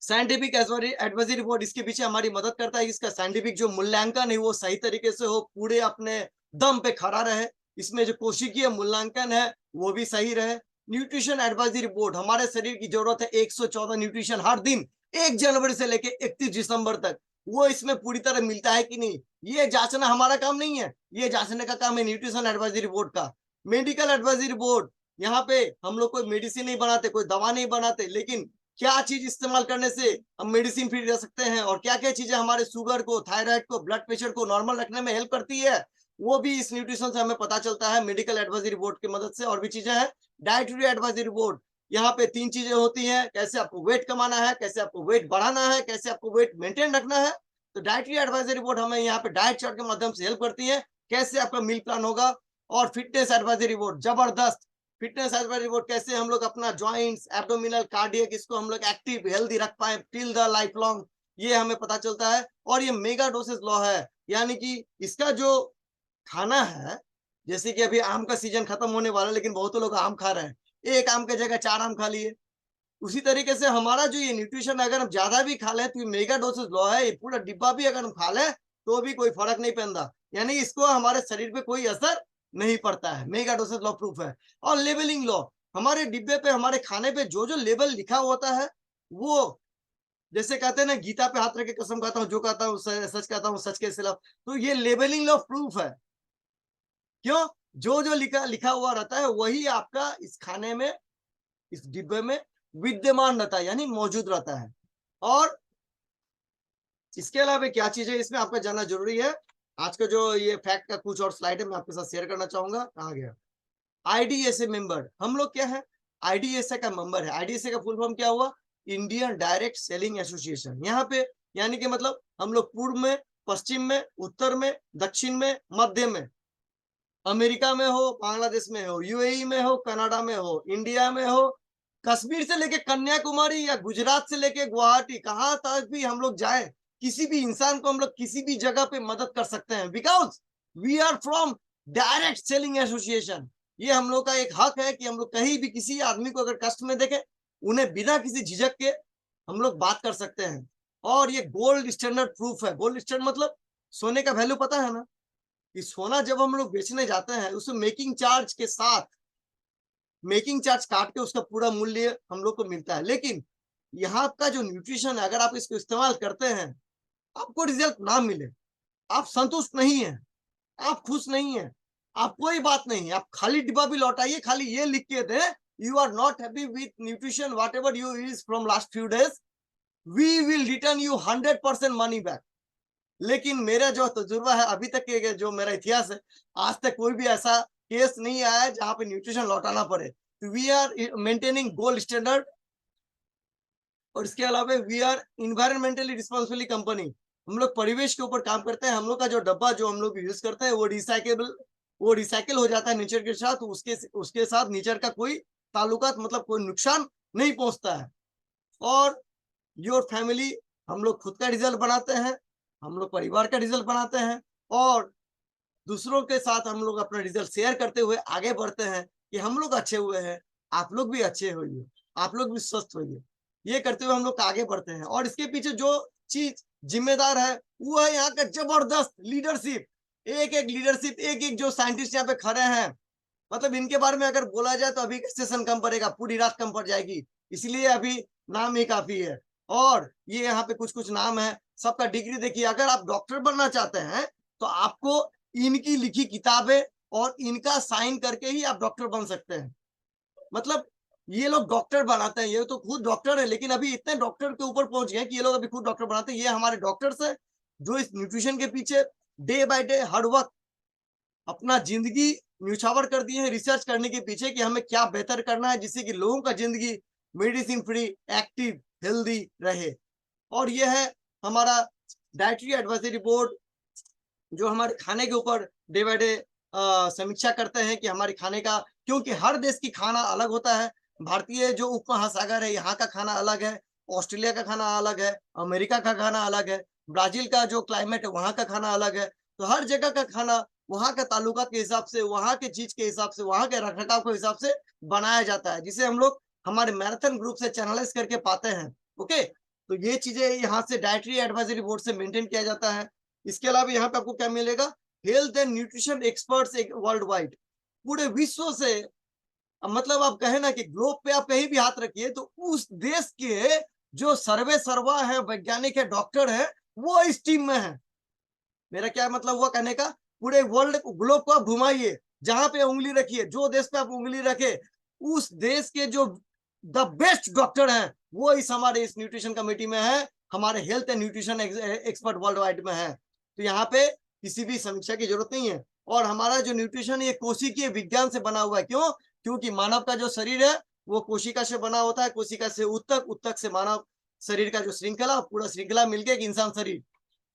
साइंटिफिक एडवाइजरी बोर्ड इसके पीछे हमारी मदद करता है। इसका साइंटिफिक जो मूल्यांकन है वो सही तरीके से हो, पूरे अपने दम पे खड़ा रहे। इसमें जो कोशिकीय मूल्यांकन है वो भी सही रहे। न्यूट्रिशन एडवाइजरी बोर्ड, हमारे शरीर की जरूरत है 114 न्यूट्रिशन हर दिन, 1 जनवरी से लेके 31 दिसंबर तक, वो इसमें पूरी तरह मिलता है कि नहीं, ये जांचना हमारा काम नहीं है, ये जांचने का काम है न्यूट्रिशन एडवाइजरी बोर्ड का। मेडिकल एडवाइजरी बोर्ड, यहाँ पे हम लोग कोई मेडिसिन नहीं बनाते, कोई दवा नहीं बनाते, लेकिन क्या चीज इस्तेमाल करने से हम मेडिसिन फ्री रह सकते हैं, और क्या क्या चीजें हमारे शुगर को, थायराइड को, ब्लड प्रेशर को नॉर्मल रखने में हेल्प करती है, वो भी इस न्यूट्रिशन से हमें पता चलता है, मेडिकल एडवाइजरी बोर्ड की मदद से। और भी चीजें हैं। डाइटरी एडवाइजरी बोर्ड, यहाँ पे 3 चीजें होती हैं, कैसे आपको वेट कमाना है, कैसे आपको वेट बढ़ाना है, कैसे आपको वेट मेंटेन रखना है। तो डाइटरी एडवाइजरी बोर्ड हमें यहाँ पे डाइट चार्ट के माध्यम से हेल्प करती है, कैसे आपका मील प्लान होगा। और फिटनेस एडवाइजरी बोर्ड जबरदस्त, फिटनेस एडवाइजरी बोर्ड, कैसे हम लोग अपना जॉइंट्स, एब्डोमिनल, कार्डियक, इसको हम लोग एक्टिव हेल्दी रख पाए टिल द लाइफ लॉन्ग, ये हमें पता चलता है। और ये मेगा डोसेज लॉ है, यानी कि इसका जो खाना है, जैसे कि अभी आम का सीजन खत्म होने वाला है, लेकिन बहुत लोग आम खा रहे हैं, एक आम की जगह 4 आम खा लिए। उसी तरीके से हमारा जो ये न्यूट्रिशन, अगर हम ज्यादा भी खा लें तो ये मेगा डोसेज लॉ है, ये पूरा डिब्बा भी अगर हम खा लें तो भी कोई फर्क नहीं पड़ता, यानी इसको हमारे शरीर पे कोई असर नहीं पड़ता है। मेगा डोसेज लॉ प्रूफ है। और लेबलिंग लॉ, हमारे डिब्बे पे, हमारे खाने पे जो जो लेबल लिखा होता है, वो जैसे कहते हैं ना, गीता पे हाथ रख के कसम खाता हूँ, जो कहता हूँ सच कहता हूँ, सच के खिलाफ। तो ये लेबलिंग लॉ प्रूफ है। क्यों? जो जो लिखा हुआ रहता है वही आपका इस खाने में, इस डिब्बे में विद्यमान रहता है, यानी मौजूद रहता है। और इसके अलावा क्या चीज है इसमें आपका जानना जरूरी है आज का जो ये फैक्ट का कुछ और स्लाइड है मैं आपके साथ शेयर करना चाहूंगा। कहाँ गया? आईडीएसए मेंबर, हम लोग क्या है? आईडीएसए का मेंबर है। आईडीएसए का फुल फॉर्म क्या हुआ? Indian direct selling association. यहाँ पे यानी कि मतलब हम लोग पूर्व में, पश्चिम में, उत्तर में, दक्षिण में, मध्य में, अमेरिका में हो, बांग्लादेश में हो, यूएई में हो, कनाडा में हो, इंडिया में हो, कश्मीर से लेके कन्याकुमारी या गुजरात से लेके गुवाहाटी, कहां तक भी हम लोग जाए, किसी भी इंसान को हम लोग किसी भी जगह पे मदद कर सकते हैं, because we are from direct selling association. ये हम लोग का एक हक है कि हम लोग कहीं भी किसी आदमी को अगर कष्ट में देखें, उन्हें बिना किसी झिझक के हम लोग बात कर सकते हैं। और ये गोल्ड स्टैंडर्ड प्रूफ है। गोल्ड स्टैंडर्ड मतलब सोने का वैल्यू पता है ना, कि सोना जब हम लोग बेचने जाते हैं उसमें मेकिंग चार्ज के साथ, मेकिंग चार्ज काट के उसका पूरा मूल्य हम लोग को मिलता है। लेकिन यहाँ का जो न्यूट्रिशन है, अगर आप इसको इस्तेमाल करते हैं, आपको रिजल्ट ना मिले, आप संतुष्ट नहीं है, आप खुश नहीं है, आप कोई बात नहीं, आप खाली डिब्बा भी लौटाइए, खाली ये लिख के दे, you are not happy with nutrition whatever you use from last few days, we will return you 100% money back. लेकिन मेरा जो तजुर्बा है अभी तक के, जो मेरा इतिहास है, आज तक कोई भी ऐसा केस नहीं आया है जहां पे न्यूट्रिशन लौटाना पड़े। We are maintaining gold standard. और इसके अलावा we are environmentally responsibly company. हम लोग परिवेश के ऊपर काम करते हैं। हम लोग का जो डब्बा जो हम लोग यूज करते हैं वो रिसाइकिल हो जाता है नेचर के साथ। उसके साथ नेचर का कोई ताल्लुकात मतलब कोई नुकसान नहीं पहुंचता है। और योर फैमिली, हम लोग खुद का रिजल्ट बनाते हैं, हम लोग परिवार का रिजल्ट बनाते हैं, और दूसरों के साथ हम लोग अपना रिजल्ट शेयर करते हुए आगे बढ़ते हैं कि हम लोग अच्छे हुए हैं, आप लोग भी अच्छे होइए, आप लोग भी स्वस्थ होइए। ये करते हुए हम लोग आगे बढ़ते हैं। और इसके पीछे जो चीज जिम्मेदार है वो है यहाँ का जबरदस्त लीडरशिप। एक एक लीडरशिप, एक एक जो साइंटिस्ट यहाँ पे खड़े हैं, मतलब इनके बारे में अगर बोला जाए तो अभी सेशन कम पड़ेगा, पूरी रात कम पड़ जाएगी, इसलिए अभी नाम ही काफी है। और ये यहाँ पे कुछ कुछ नाम है, सबका डिग्री देखिए। अगर आप डॉक्टर बनना चाहते हैं तो आपको इनकी लिखी किताबें और इनका साइन करके ही आप डॉक्टर बन सकते हैं। मतलब ये लोग डॉक्टर बनाते हैं, ये तो खुद डॉक्टर है, लेकिन अभी इतने डॉक्टर के ऊपर पहुंच गए कि ये लोग अभी खुद डॉक्टर बनाते हैं। ये हमारे डॉक्टर्स है जो इस न्यूट्रिशन के पीछे डे बाय डे हर वक्त अपना जिंदगी न्यूछावर कर दिए हैं रिसर्च करने के पीछे कि हमें क्या बेहतर करना है जिससे कि लोगों का जिंदगी मेडिसिन फ्री, एक्टिव, हेल्दी रहे। और ये है हमारा डाइटरी एडवाइजरी बोर्ड, जो हमारे खाने के ऊपर डे बाय डे समीक्षा करते हैं कि हमारे खाने का, क्योंकि हर देश की खाना अलग होता है। भारतीय जो उप महासागर है यहाँ का खाना अलग है, ऑस्ट्रेलिया का खाना अलग है, अमेरिका का खाना अलग है, ब्राजील का जो क्लाइमेट है वहाँ का खाना अलग है। तो हर जगह का खाना वहाँ का ताल्लुकात के हिसाब से, वहाँ के चीज के हिसाब से, वहाँ के रखरखाव के हिसाब से बनाया जाता है, जिसे हम लोग हमारे मैराथन ग्रुप से चैनलाइज करके पाते हैं। ओके, तो ये चीजें यहाँ से डाइटरी एडवाइजरी बोर्ड से मेंटेन किया जाता है। इसके अलावा यहाँ पे आपको क्या मिलेगा? Health and nutrition experts world wide, पूरे विश्व से, मतलब आप कहे ना कि ग्लोब पे आप कहीं भी हाथ रखिए तो उस देश के जो सर्वे सर्वा है, वैज्ञानिक है, डॉक्टर है, वो इस टीम में है। मेरा क्या मतलब हुआ कहने का? पूरे वर्ल्ड ग्लोब को आप घुमाइए, जहां पे उंगली रखिए, जो देश पे आप उंगली रखे, उस देश के जो द बेस्ट डॉक्टर हैं वो इस हमारे इस न्यूट्रिशन कमेटी में है, हमारे health and nutrition expert world wide में है। तो यहाँ पे किसी भी समीक्षा की जरूरत नहीं है। और हमारा जो न्यूट्रिशन ये कोशिकीय विज्ञान से बना हुआ है। क्यों? क्योंकि मानव का जो शरीर है वो कोशिका से बना होता है, कोशिका से उत्तक, उत्तक से मानव शरीर का जो श्रृंखला, पूरा श्रृंखला मिलकर एक इंसान शरीर।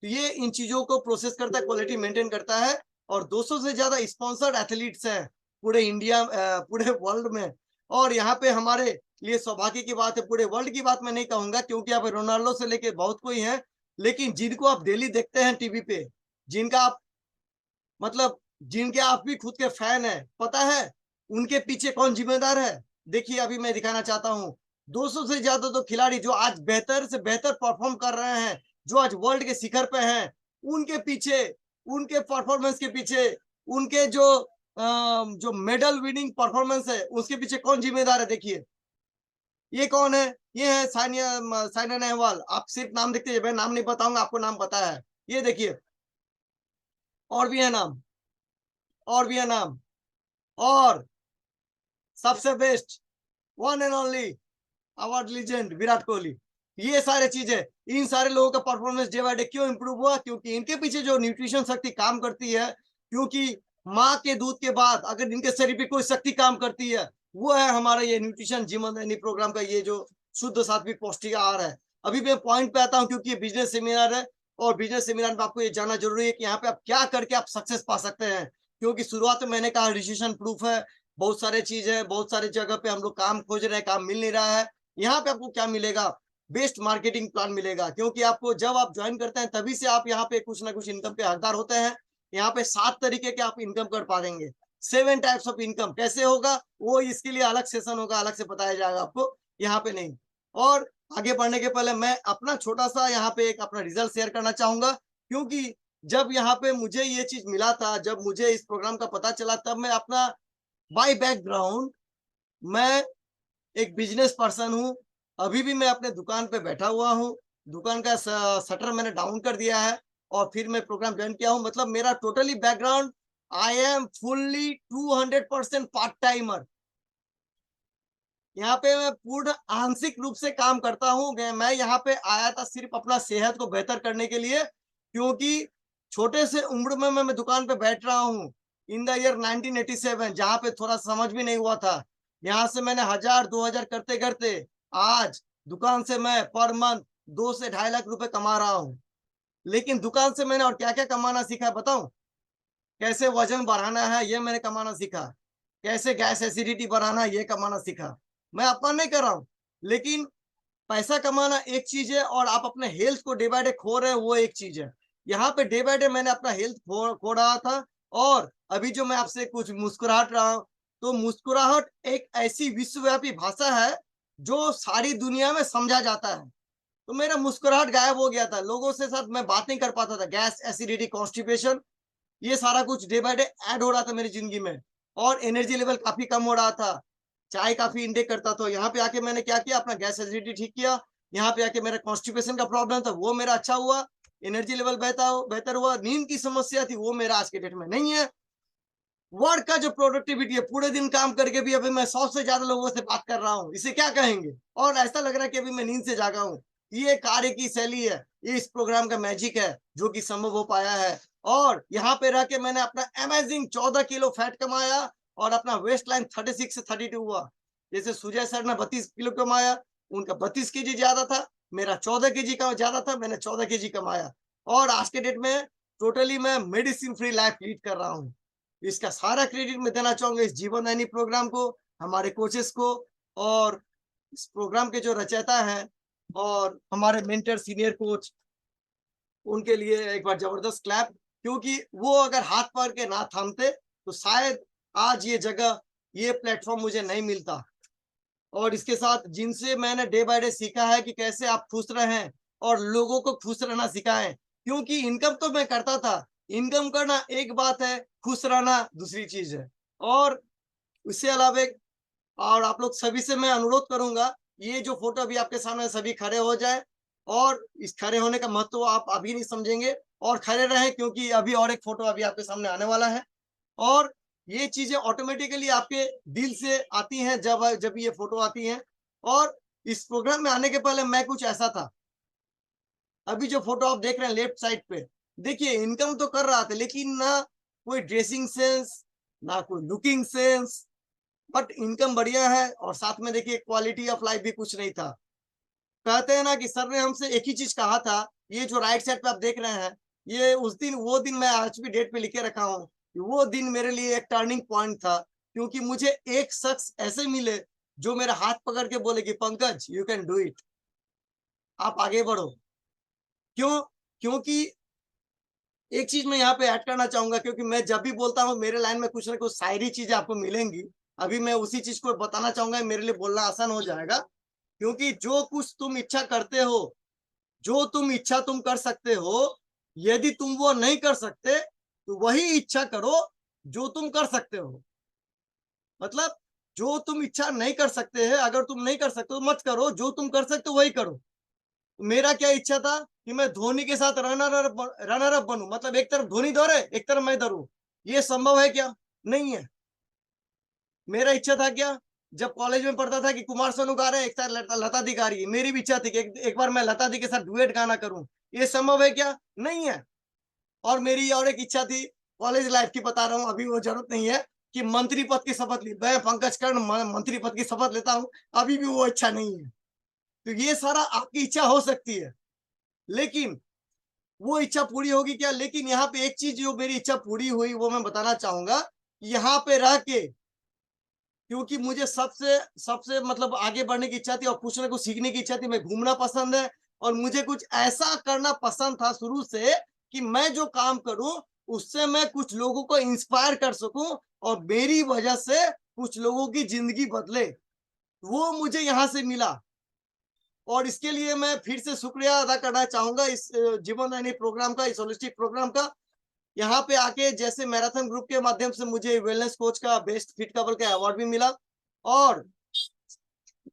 तो ये इन चीजों को प्रोसेस करता है, क्वालिटी मेंटेन करता है। और 200 से ज्यादा स्पॉन्सर्ड एथलीट्स हैं पूरे इंडिया, पूरे वर्ल्ड में। और यहाँ पे हमारे लिए सौभाग्य की बात है, पूरे वर्ल्ड की बात मैं नहीं कहूंगा क्योंकि यहाँ पे रोनाल्डो से लेके बहुत कोई है, लेकिन जिनको आप डेली देखते हैं टीवी पे, जिनका आप मतलब जिनके आप भी खुद के फैन है, पता है उनके पीछे कौन जिम्मेदार है? देखिए अभी मैं दिखाना चाहता हूँ। 200 से ज्यादा तो खिलाड़ी जो आज बेहतर से बेहतर परफॉर्म कर रहे हैं, जो आज वर्ल्ड के शिखर पे हैं, उनके पीछे, उनके परफॉर्मेंस के पीछे, उनके जो मेडल विनिंग परफॉर्मेंस है उसके पीछे कौन जिम्मेदार है? देखिए ये कौन है? ये है साइना नेहवाल। आप सिर्फ नाम देखते, मैं नाम नहीं बताऊंगा, आपको नाम पता है। ये देखिए, और भी है नाम, और भी है नाम। और सबसे best, one and only award legend Virat Kohli. ये सारे चीजें, इन सारे लोगों का परफॉर्मेंस डे बाय डे क्यों इंप्रूव हुआ? क्योंकि इनके पीछे जो न्यूट्रिशन शक्ति काम करती है, क्योंकि माँ के दूध के बाद अगर इनके शरीर पे कोई शक्ति काम करती है, वो है हमारा ये न्यूट्रिशन जीवनदायिनी प्रोग्राम का ये जो शुद्ध सात्विक पौष्टिक आहार है। अभी मैं पॉइंट पे आता हूँ, क्योंकि ये बिजनेस सेमिनार है और बिजनेस सेमिनार में आपको ये जानना जरूरी है कि यहाँ पे आप क्या करके आप सक्सेस पा सकते हैं। क्योंकि शुरुआत में मैंने कहा रिसेशन प्रूफ है, बहुत सारे चीज है, बहुत सारे जगह पे हम लोग काम खोज रहे हैं, काम मिल नहीं रहा है। यहाँ पे आपको क्या मिलेगा? बेस्ट मार्केटिंग प्लान मिलेगा, क्योंकि आपको जब आप ज्वाइन करते हैं तभी से आप यहाँ पे कुछ ना कुछ इनकम के हकदार होते हैं। यहाँ पे 7 तरीके के आप इनकम कर पाएंगे। 7 टाइप्स ऑफ इनकम कैसे होगा वो इसके लिए अलग सेशन होगा, अलग से बताया जाएगा आपको, यहाँ पे नहीं। और आगे बढ़ने के पहले मैं अपना छोटा सा यहाँ पे एक अपना रिजल्ट शेयर करना चाहूंगा, क्योंकि जब यहाँ पे मुझे ये चीज मिला था, जब मुझे इस प्रोग्राम का पता चला, तब मैं अपना बाय बैकग्राउंड मैं एक बिजनेस पर्सन हूँ। अभी भी मैं अपने दुकान पे बैठा हुआ हूँ, दुकान का शटर मैंने डाउन कर दिया है और फिर मैं प्रोग्राम ज्वाइन किया हूँ। मतलब मेरा totally background, I am fully 200% part timer. यहाँ पे मैं पूर्ण आंशिक रूप से काम करता हूँ। मैं यहाँ पे आया था सिर्फ अपना सेहत को बेहतर करने के लिए, क्योंकि छोटे से उम्र में मैं दुकान पे बैठ रहा हूँ इन द ईयर 1987, जहाँ पे थोड़ा समझ भी नहीं हुआ था। यहाँ से मैंने 1000-2000 करते करते आज दुकान से मैं पर मंथ 2 से 2.5 लाख रुपए कमा रहा हूँ। लेकिन दुकान से मैंने और क्या क्या कमाना सीखा है बताऊं? कैसे वजन बढ़ाना है ये मैंने कमाना सीखा, कैसे गैस एसिडिटी बढ़ाना है ये कमाना सीखा। मैं अपमान नहीं कर रहा हूँ, लेकिन पैसा कमाना एक चीज है और आप अपने हेल्थ को डे बाय डे खो रहे हैं वो एक चीज है। यहाँ पे डे बाय डे मैंने अपना हेल्थ खो रहा था, और अभी जो मैं आपसे कुछ मुस्कुराहट रहा हूँ, तो मुस्कुराहट एक ऐसी विश्वव्यापी भाषा है जो सारी दुनिया में समझा जाता है। तो मेरा मुस्कुराहट गायब हो गया था, लोगों से साथ मैं बात नहीं कर पाता था। गैस एसिडिटी कॉन्स्टिपेशन ये सारा कुछ डे बाय डे ऐड हो रहा था मेरी जिंदगी में, और एनर्जी लेवल काफी कम हो रहा था। चाय काफी इंटेक करता था, यहाँ पे आके मैंने क्या किया, अपना गैस एसिडिटी ठीक किया। यहाँ पे आके मेरा कॉन्स्टिपेशन का प्रॉब्लम था वो मेरा अच्छा हुआ, एनर्जी लेवल बेहतर हुआ। नींद की समस्या थी वो मेरा आज के डेट में नहीं है। वर्क का जो प्रोडक्टिविटी है, पूरे दिन काम करके भी अभी मैं 100 से ज्यादा लोगों से बात कर रहा हूँ, इसे क्या कहेंगे? और ऐसा लग रहा है कि अभी मैं नींद से जागा हूँ। ये कार्य की शैली है, ये इस प्रोग्राम का मैजिक है जो कि संभव हो पाया है। और यहाँ पे रह के मैंने अपना अमेजिंग 14 किलो फैट कमाया और अपना वेस्ट लाइन 36 से 32 हुआ। जैसे सुजय सर ने 32 किलो कमाया, उनका 32 केजी ज्यादा था, मेरा 14 केजी का ज्यादा था, मैंने 14 केजी कमाया। और आज के डेट में टोटली मैं मेडिसिन फ्री लाइफ लीड कर रहा हूँ। इसका सारा क्रेडिट मैं देना चाहूंगा इस जीवनदायिनी प्रोग्राम को, हमारे कोचेस को, और इस प्रोग्राम के जो रचयिता हैं और हमारे मेंटर सीनियर कोच, उनके लिए एक बार जबरदस्त क्लैप। क्योंकि वो अगर हाथ पकड़ के ना थामते तो शायद आज ये जगह, ये प्लेटफॉर्म मुझे नहीं मिलता। और इसके साथ जिनसे मैंने डे बाय डे सीखा है कि कैसे आप खुश रहें और लोगों को खुश रहना सिखाएं। क्योंकि इनकम तो मैं करता था, इनकम करना एक बात है, खुश रहना दूसरी चीज है। और उससे अलावा एक, और आप लोग सभी से मैं अनुरोध करूंगा, ये जो फोटो अभी आपके सामने सभी खड़े हो जाए, और इस खड़े होने का महत्व आप अभी नहीं समझेंगे, और खड़े रहें क्योंकि अभी और एक फोटो अभी आपके सामने आने वाला है। और ये चीजें ऑटोमेटिकली आपके दिल से आती हैं जब जब ये फोटो आती हैं। और इस प्रोग्राम में आने के पहले मैं कुछ ऐसा था। अभी जो फोटो आप देख रहे हैं लेफ्ट साइड पे, देखिए इनकम तो कर रहा था, लेकिन ना कोई ड्रेसिंग सेंस, ना कोई लुकिंग सेंस, बट इनकम बढ़िया है और साथ में देखिए क्वालिटी ऑफ लाइफ भी कुछ नहीं था। कहते हैं ना कि सर ने हमसे एक ही चीज कहा था, ये जो राइट साइड पे आप देख रहे हैं, ये उस दिन वो दिन मैं आज भी डेट पे लिखे रखा हूँ। वो दिन मेरे लिए एक टर्निंग पॉइंट था, क्योंकि मुझे एक शख्स ऐसे मिले जो मेरा हाथ पकड़ के बोले कि Pankaj you can do it, आप आगे बढ़ो। क्यों? क्योंकि एक चीज मैं यहाँ पे ऐड करना चाहूंगा, क्योंकि मैं जब भी बोलता हूँ मेरे लाइन में कुछ ना कुछ शायरी चीजें आपको मिलेंगी। अभी मैं उसी चीज को बताना चाहूंगा, मेरे लिए बोलना आसान हो जाएगा। क्योंकि जो कुछ तुम इच्छा करते हो, जो तुम इच्छा तुम कर सकते हो, यदि तुम वो नहीं कर सकते तो वही इच्छा करो जो तुम कर सकते हो। मतलब जो तुम इच्छा नहीं कर सकते हैं, अगर तुम नहीं कर सकते तो मत करो, जो तुम कर सकते हो वही करो। मेरा क्या इच्छा था कि मैं धोनी के साथ रनर अप बनूं, मतलब एक तरफ धोनी दौड़े एक तरफ मैं दौड़ूं। ये संभव है क्या? नहीं है। मेरा इच्छा था क्या जब कॉलेज में पढ़ता था कि कुमार सानू गा रहे हैं, एक साथ लता दी गा रही है, मेरी भी इच्छा थी कि एक बार मैं लता दी के साथ डुएट गाना करूं। ये संभव है क्या? नहीं है। और मेरी और एक इच्छा थी, कॉलेज लाइफ की बता रहा हूँ, अभी वो जरूरत नहीं है कि मंत्री पद की शपथ ली। मैं पंकज कर्ण मंत्री पद की शपथ लेता हूँ, अभी भी वो इच्छा नहीं है। तो ये सारा आपकी इच्छा हो सकती है, लेकिन वो इच्छा पूरी होगी क्या? लेकिन यहाँ पे एक चीज जो मेरी इच्छा पूरी हुई वो मैं बताना चाहूंगा, यहाँ पे रह के, क्योंकि मुझे सबसे सबसे मतलब आगे बढ़ने की इच्छा थी और कुछ ना कुछ सीखने की इच्छा थी। मैं घूमना पसंद है और मुझे कुछ ऐसा करना पसंद था शुरू से कि मैं जो काम करूं उससे मैं कुछ लोगों को इंस्पायर कर सकूं और मेरी वजह से कुछ लोगों की जिंदगी बदले। वो मुझे यहाँ से मिला और इसके लिए मैं फिर से शुक्रिया अदा करना चाहूंगा इस जीवनदायिनी प्रोग्राम का, इस होलिस्टिक प्रोग्राम का। यहाँ पे आके जैसे मैराथन ग्रुप के माध्यम से मुझे वेलनेस कोच का बेस्ट फिट कपल का अवार्ड भी मिला और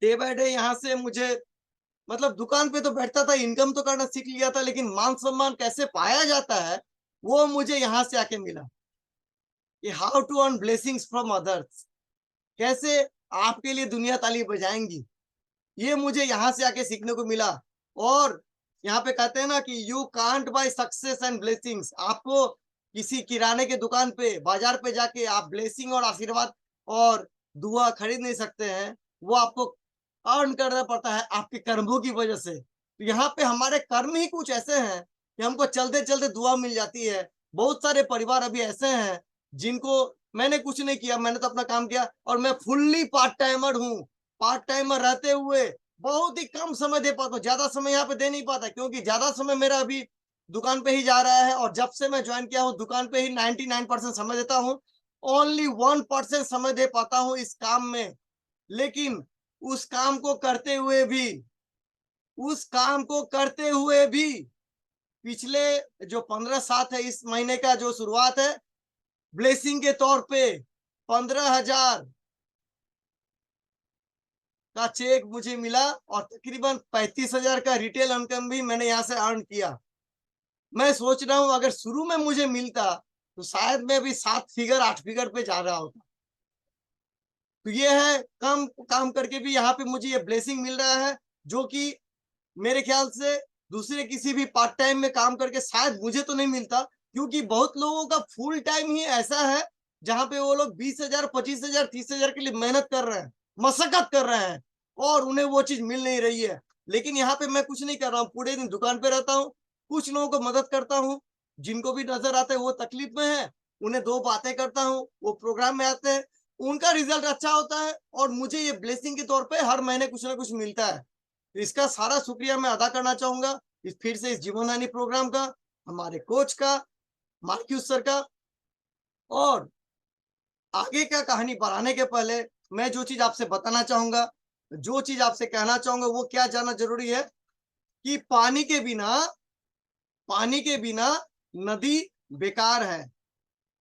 डे बाय डे यहाँ से मुझे मतलब दुकान पे तो बैठता था, इनकम तो करना सीख लिया था, लेकिन मान सम्मान कैसे पाया जाता है वो मुझे यहाँ से आके मिला। कि how to earn blessings from others, कैसे आपके लिए दुनिया ताली बजाएंगी, ये मुझे यहाँ से आके सीखने को मिला। और यहाँ पे कहते हैं ना कि you can't buy success and blessings, आपको किसी किराने के दुकान पे बाजार पे जाके आप ब्लेसिंग और आशीर्वाद और दुआ खरीद नहीं सकते हैं, वो आपको अर्न करना पड़ता है आपके कर्मों की वजह से। तो यहाँ पे हमारे कर्म ही कुछ ऐसे हैं कि हमको चलते चलते दुआ मिल जाती है। बहुत सारे परिवार अभी ऐसे हैं जिनको, मैंने कुछ नहीं किया, मैंने तो अपना काम किया और मैं फुल्ली पार्ट टाइमर हूँ। पार्ट टाइमर रहते हुए बहुत ही कम समय दे पाता हूँ, ज्यादा समय यहाँ पे दे नहीं पाता क्योंकि ज्यादा समय मेरा अभी दुकान पे ही जा रहा है। और जब से मैं ज्वाइन किया हूँ दुकान पे ही 99% समय देता हूँ, ओनली 1% समय दे पाता हूँ इस काम में। लेकिन उस काम को करते हुए भी, उस काम को करते हुए भी पिछले जो 15/7 है, इस महीने का जो शुरुआत है, ब्लेसिंग के तौर पे 15,000 का चेक मुझे मिला और तकरीबन 35,000 का रिटेल इनकम भी मैंने यहाँ से अर्न किया। मैं सोच रहा हूँ अगर शुरू में मुझे मिलता तो शायद मैं अभी 7 फिगर 8 फिगर पे जा रहा होता। तो ये है, कम काम करके भी यहाँ पे मुझे ये ब्लेसिंग मिल रहा है, जो कि मेरे ख्याल से दूसरे किसी भी पार्ट टाइम में काम करके शायद मुझे तो नहीं मिलता, क्योंकि बहुत लोगों का फुल टाइम ही ऐसा है जहां पे वो लोग 20,000 25,000 30,000 के लिए मेहनत कर रहे हैं, मशक्कत कर रहे हैं और उन्हें वो चीज मिल नहीं रही है। लेकिन यहाँ पे मैं कुछ नहीं कर रहा हूँ, पूरे दिन दुकान पे रहता हूँ, कुछ लोगों को मदद करता हूँ, जिनको भी नजर आता है वो तकलीफ में है, उन्हें 2 बातें करता हूँ, वो प्रोग्राम में आते हैं, उनका रिजल्ट अच्छा होता है और मुझे ये ब्लेसिंग के तौर पे हर महीने कुछ ना कुछ मिलता है। इसका सारा शुक्रिया मैं अदा करना चाहूंगा इस फिर से इस जीवनदायिनी प्रोग्राम का, हमारे कोच का, मार्क्यूस सर का। और आगे का कहानी बढ़ाने के पहले मैं जो चीज आपसे बताना चाहूंगा, जो चीज आपसे कहना चाहूंगा, वो क्या जानना जरूरी है कि पानी के बिना नदी बेकार है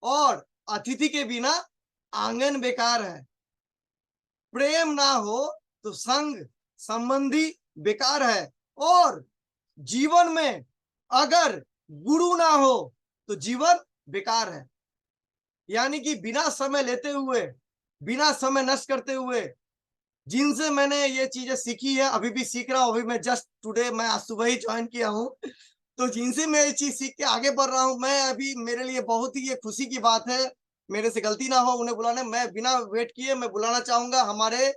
और अतिथि के बिना आंगन बेकार है। प्रेम ना हो तो संग संबंधी बेकार है और जीवन में अगर गुरु ना हो तो जीवन बेकार है। यानी कि बिना समय लेते हुए, बिना समय नष्ट करते हुए, जिनसे मैंने ये चीजें सीखी है, अभी भी सीख रहा हूँ, अभी मैं जस्ट टुडे मैं आज सुबह ही ज्वाइन किया हूँ, तो जिनसे मैं ये चीज सीख के आगे बढ़ रहा हूँ, मैं अभी मेरे लिए बहुत ही ये खुशी की बात है, मेरे से गलती ना हो उन्हें बुलाने, मैं बिना वेट किए मैं बुलाना चाहूंगा हमारे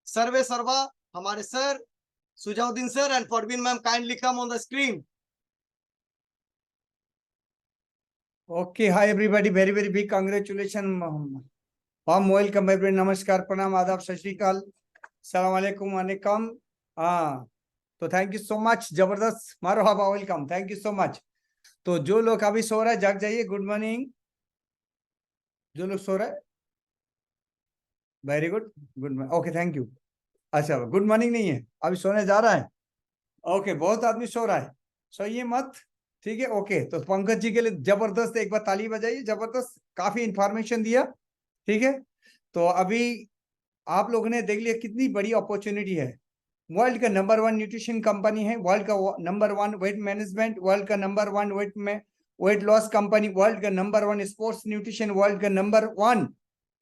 सर्वे सर्वा, हमारे sir Sujauddin sir and Parveen ma'am, kindly come on the screen. Okay, hi everybody. Very, very big congratulations. Warm welcome everybody. नमस्कार, प्रणाम, आदाब, सत श्री अकाल, सलाम अलैकुम, वालेकुम। हाँ, तो थैंक यू सो मच, जबरदस्त, मरहबा, welcome, thank you so much. तो जो लोग अभी सो रहा है जग जाइए, गुड मॉर्निंग। जो लोग सो रहा है, very good, good morning, okay, thank you. अच्छा, गुड मॉर्निंग नहीं है, अभी सोने जा रहा है। ओके, बहुत आदमी सो रहा है, सोइए मत, ठीक है। ओके, तो पंकज जी के लिए जबरदस्त एक बार ताली बजाइए, जबरदस्त, काफी इंफॉर्मेशन दिया, ठीक है। तो अभी आप लोगों ने देख लिया कितनी बड़ी अपॉर्चुनिटी है। वर्ल्ड का नंबर 1 न्यूट्रिशन कंपनी है, वर्ल्ड का नंबर 1 वेट मैनेजमेंट, वर्ल्ड का number 1 weight loss company, world का नंबर 1 स्पोर्ट्स न्यूट्रिशन, वर्ल्ड का नंबर 1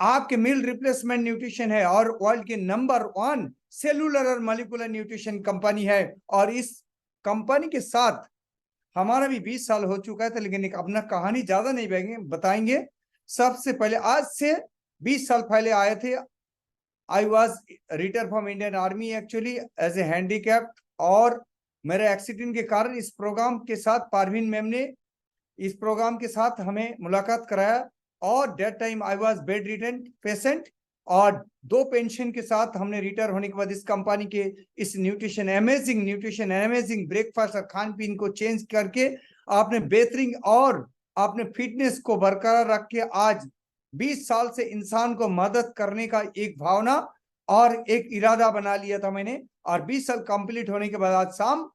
आपके मील रिप्लेसमेंट न्यूट्रिशन है और वर्ल्ड के नंबर 1 सेलुलर और मॉलिक्यूलर न्यूट्रिशन कंपनी है। और इस कंपनी के साथ हमारा भी 20 साल हो चुका है, तो लेकिन एक अपना कहानी ज्यादा नहीं बताएंगे। सबसे पहले आज से 20 साल पहले आए थे। I was retire from Indian army actually as a handicapped, और मेरे एक्सीडेंट के कारण इस प्रोग्राम के साथ पारवीन मैम ने इस प्रोग्राम के साथ हमें मुलाकात कराया, और date time I was bed return patient, और 2 पेंशन के साथ हमने रिटायर होने के बाद इस कंपनी के इस न्यूट्रिशन अमेजिंग ब्रेकफास्ट और खान पीन को चेंज करके आपने बेहतरीन और आपने फिटनेस को बरकरार रख के आज 20 साल से इंसान को मदद करने का एक भावना और एक इरादा बना लिया था मैंने। और 20 साल कंप्लीट होने के बाद आज शाम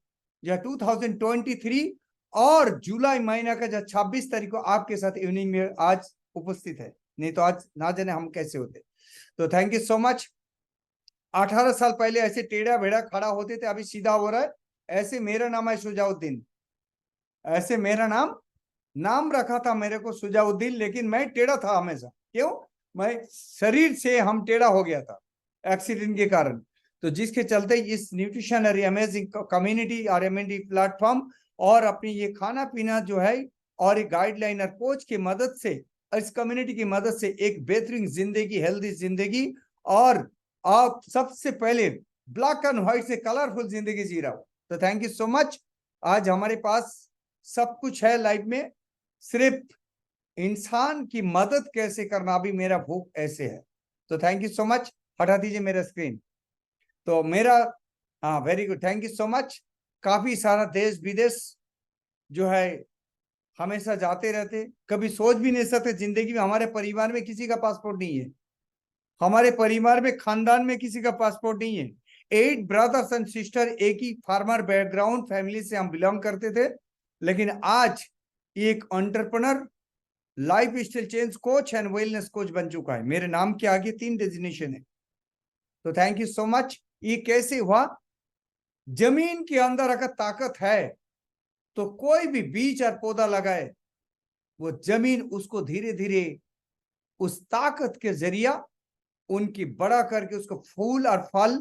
या 2023 और जुलाई महीना का जो 26 तारीख को आपके साथ इवनिंग में आज उपस्थित है, नहीं तो आज ना जाने हम कैसे होते। तो थैंक यू सो मच। 18 साल पहले ऐसे टेढ़ा बेड़ा खड़ा होते थे, अभी सीधा हो रहा है। ऐसे मेरा नाम है सुजाउद्दीन, ऐसे मेरा नाम रखा था मेरे को सुजाउद्दीन, लेकिन मैं टेढ़ा था हमेशा। क्यों? मैं शरीर से हम टेढ़ा हो गया था एक्सीडेंट के कारण। तो जिसके चलते इस न्यूट्रिशन और अमेजिंग कम्युनिटी और एमएनडी प्लेटफॉर्म और अपनी ये खाना पीना जो है और एक गाइडलाइन और कोच की मदद से, इस कम्युनिटी की मदद से एक बेहतरीन जिंदगी, हेल्दी जिंदगी, और आप सबसे पहले ब्लैक एंड व्हाइट से कलरफुल जिंदगी जी रहा हूं। तो थैंक यू सो मच। आज हमारे पास सब कुछ है लाइफ में, सिर्फ इंसान की मदद कैसे करना अभी मेरा भूख ऐसे है। तो थैंक यू सो मच। हटा दीजिए मेरा स्क्रीन। तो मेरा very good, thank you so much. काफी सारा देश विदेश जो है हमेशा जाते रहते, कभी सोच भी नहीं सकते जिंदगी में हमारे परिवार में किसी का पासपोर्ट नहीं है, हमारे परिवार में खानदान में किसी का पासपोर्ट नहीं है। 8 ब्रदर्स एंड सिस्टर, एक ही फार्मर बैकग्राउंड फैमिली से हम बिलोंग करते थे, लेकिन आज एक entrepreneur, life style change coach and wellness coach बन चुका है। मेरे नाम के आगे 3 डेजिग्नेशन है। तो थैंक यू सो मच। ये कैसे हुआ? जमीन के अंदर अगर ताकत है तो कोई भी बीज और पौधा लगाए, वो जमीन उसको धीरे धीरे उस ताकत के जरिया उनकी बड़ा करके उसको फूल और फल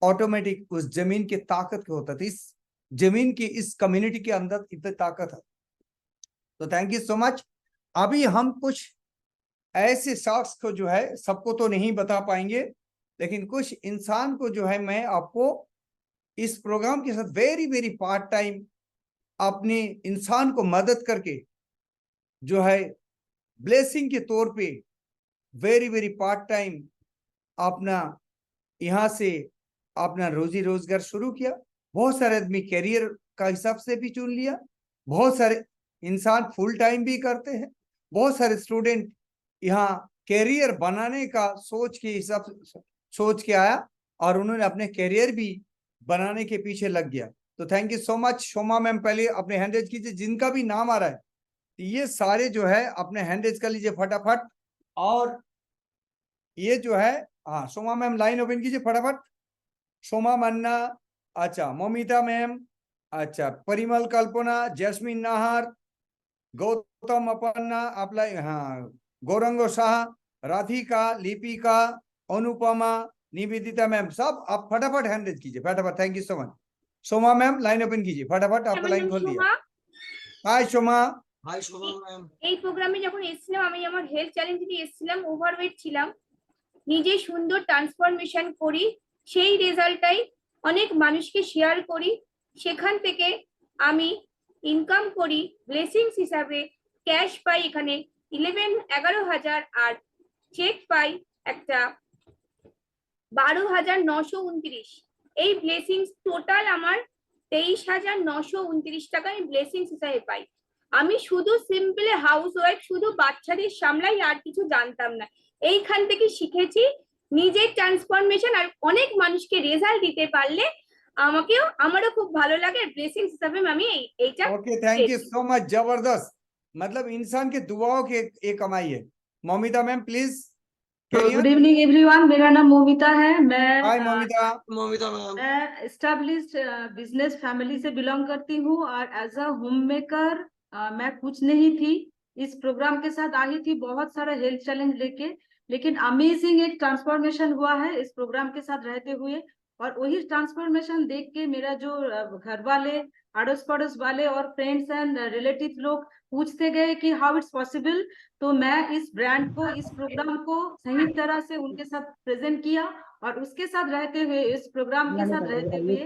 ऑटोमेटिक उस जमीन की ताकत के होता था। इस जमीन की इस कम्युनिटी के अंदर इतनी ताकत है। तो थैंक यू सो मच। अभी हम कुछ ऐसे शख्स को जो है, सबको तो नहीं बता पाएंगे, लेकिन कुछ इंसान को जो है मैं आपको इस प्रोग्राम के साथ वेरी वेरी पार्ट टाइम अपने इंसान को मदद करके जो है ब्लेसिंग के तौर पे वेरी वेरी पार्ट टाइम अपना यहाँ से अपना रोजी रोजगार शुरू किया। बहुत सारे आदमी कैरियर का हिसाब से भी चुन लिया, बहुत सारे इंसान फुल टाइम भी करते हैं, बहुत सारे स्टूडेंट यहाँ कैरियर बनाने का सोच के हिसाब सोच के आया और उन्होंने अपने कैरियर भी बनाने के पीछे लग गया। तो thank you so much. Shoma ma'am पहले अपने हैंड रेज कीजिए, जिनका भी नाम आ रहा है ये सारे जो है अपने हैंड रेज कर लीजिए फटाफट। और ये जो है शोमा मैम लाइन ओपन कीजिए फटाफट। शोमा मन्ना, अच्छा मोमिता मैम, अच्छा परिमल कल्पना, जैस्मिन नाहर, गौतम अपन्ना, आपला गौरंग शाह, राधिका, लिपिका, अनुपमा, निवेदिता मैम, सब आप फटाफट हैंड रेज कीजिए फटाफट। Thank you so much. Soma ma'am line open कीजिए फटाफट, आपका लाइन खोल दिया। हाय सोमा। हाय शोभा मैम। এই প্রোগ্রামে যখন এসেছিলাম আমি আমার হেলথ চ্যালেঞ্জ নিয়ে এসেছিলাম, ওভারওয়েট ছিলাম, নিজে সুন্দর ট্রান্সফরমেশন করি, সেই রেজাল্টটাই অনেক মানুষকে শেয়ার করি, সেখান থেকে আমি ইনকাম করি, ব্লেসিংস হিসাবে ক্যাশ পাই এখানে 11,000 আর চেক পাই একটা 12,929। এই ব্লেসিংস টোটাল আমার 23,929 টাকা আমি ব্লেসিংস হিসাবে পাই। আমি শুধু সিম্পলি হাউস ওয়াইফ, শুধু বাচ্চাদের সামলাই, আর কিছু জানতাম না। এইখান থেকে শিখেছি নিজের ট্রান্সফরমেশন, আর অনেক মানুষকে রেজাল্ট দিতে পারলে আমারও খুব ভালো লাগে। ব্লেসিংস হিসাবে আমি এইটা। Okay thank you so much. जबरदस्त, मतलब इंसान के दुआओं के एक कमाई है। Momita ma'am please. Good evening everyone, मेरा नाम मोमिता है। हाय मोमिता। मोमिता मैम। मैं एस्टेब्लिश्ड बिजनेस फैमिली से बिलोंग करती हूँ और एज अ होम मेकर मैं कुछ नहीं थी। इस प्रोग्राम के साथ आई थी बहुत सारा हेल्थ चैलेंज लेके, लेकिन अमेजिंग एक ट्रांसफॉर्मेशन हुआ है इस प्रोग्राम के साथ रहते हुए। और वही ट्रांसफॉर्मेशन देख के मेरा जो घर वाले, अड़ोस पड़ोस वाले और फ्रेंड्स एंड रिलेटिव लोग पूछते गए कि हाउ इट्स पॉसिबल। तो मैं इस ब्रांड को, इस प्रोग्राम को सही तरह से उनके साथ प्रेजेंट किया, और उसके साथ रहते हुए, इस प्रोग्राम के साथ रहते हुए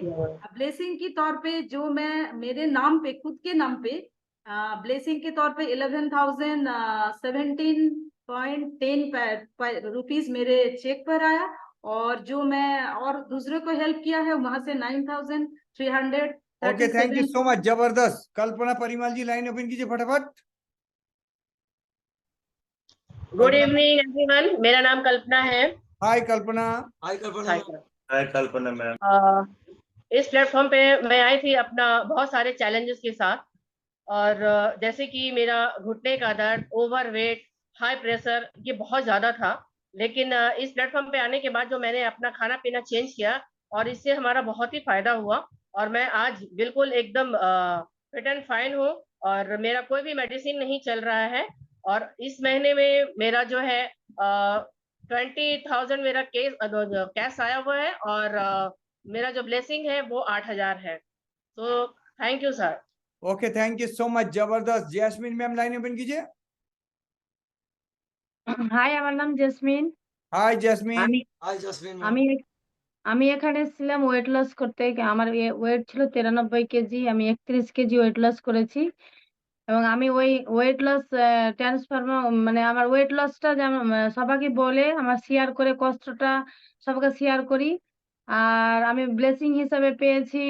ब्लेसिंग के तौर पे जो मैं मेरे नाम पे, खुद के नाम पे ब्लेसिंग के तौर पे 11,017.10 रुपीज मेरे चेक पर आया। और जो मैं और दूसरे को हेल्प किया है वहां से 9,337। Okay, thank you so much, जबरदस्त। कल्पना परिमल जी लाइन ओपन कीजिए फटाफट। गुड इवनिंग एवरीवन, मेरा नाम कल्पना है। Hi Kalpana. Hi Kalpana. Hi sir. Hi Kalpana ma'am. इस प्लेटफॉर्म पे मैं आई थी अपना बहुत सारे चैलेंजेस के साथ, और जैसे कि मेरा घुटने का दर्द, ओवरवेट, हाई प्रेशर, ये बहुत ज़्यादा था। लेकिन इस प्लेटफॉर्म पे आने के बाद जो मैंने अपना खाना पीना चेंज किया, और इससे हमारा बहुत ही फायदा हुआ, और मैं आज बिल्कुल एकदम फिट एंड फाइन हूँ, और मेरा कोई भी मेडिसिन नहीं चल रहा है। और इस महीने में मेरा जो है 20,000 मेरा कैश आया हुआ है, और मेरा जो ब्लेसिंग है वो 8,000 है। तो thank you sir. Okay, thank you so much, जबरदस्त। जैस्मिन मैम लाइन ओपन कीजिए। হাই, আমার নাম জেসমিন। हाय जैस्मिन। আমি हाय जसमीन আমি मैम। এখ- আমি এখানে ছিলাম ওয়েট লস করতে। আমার ওয়েট ছিল 93 কেজি, আমি 31 কেজি ওয়েট লস করেছি। এবং আমি ওই ওয়েট লস ট্রান্সফার্ম, মানে আমার ওয়েট লসটা যেমন সবাইকে বলে আমার শেয়ার করে কষ্টটা সবাইকে শেয়ার করি। আর আমি ব্লেসিং হিসাবে পেয়েছি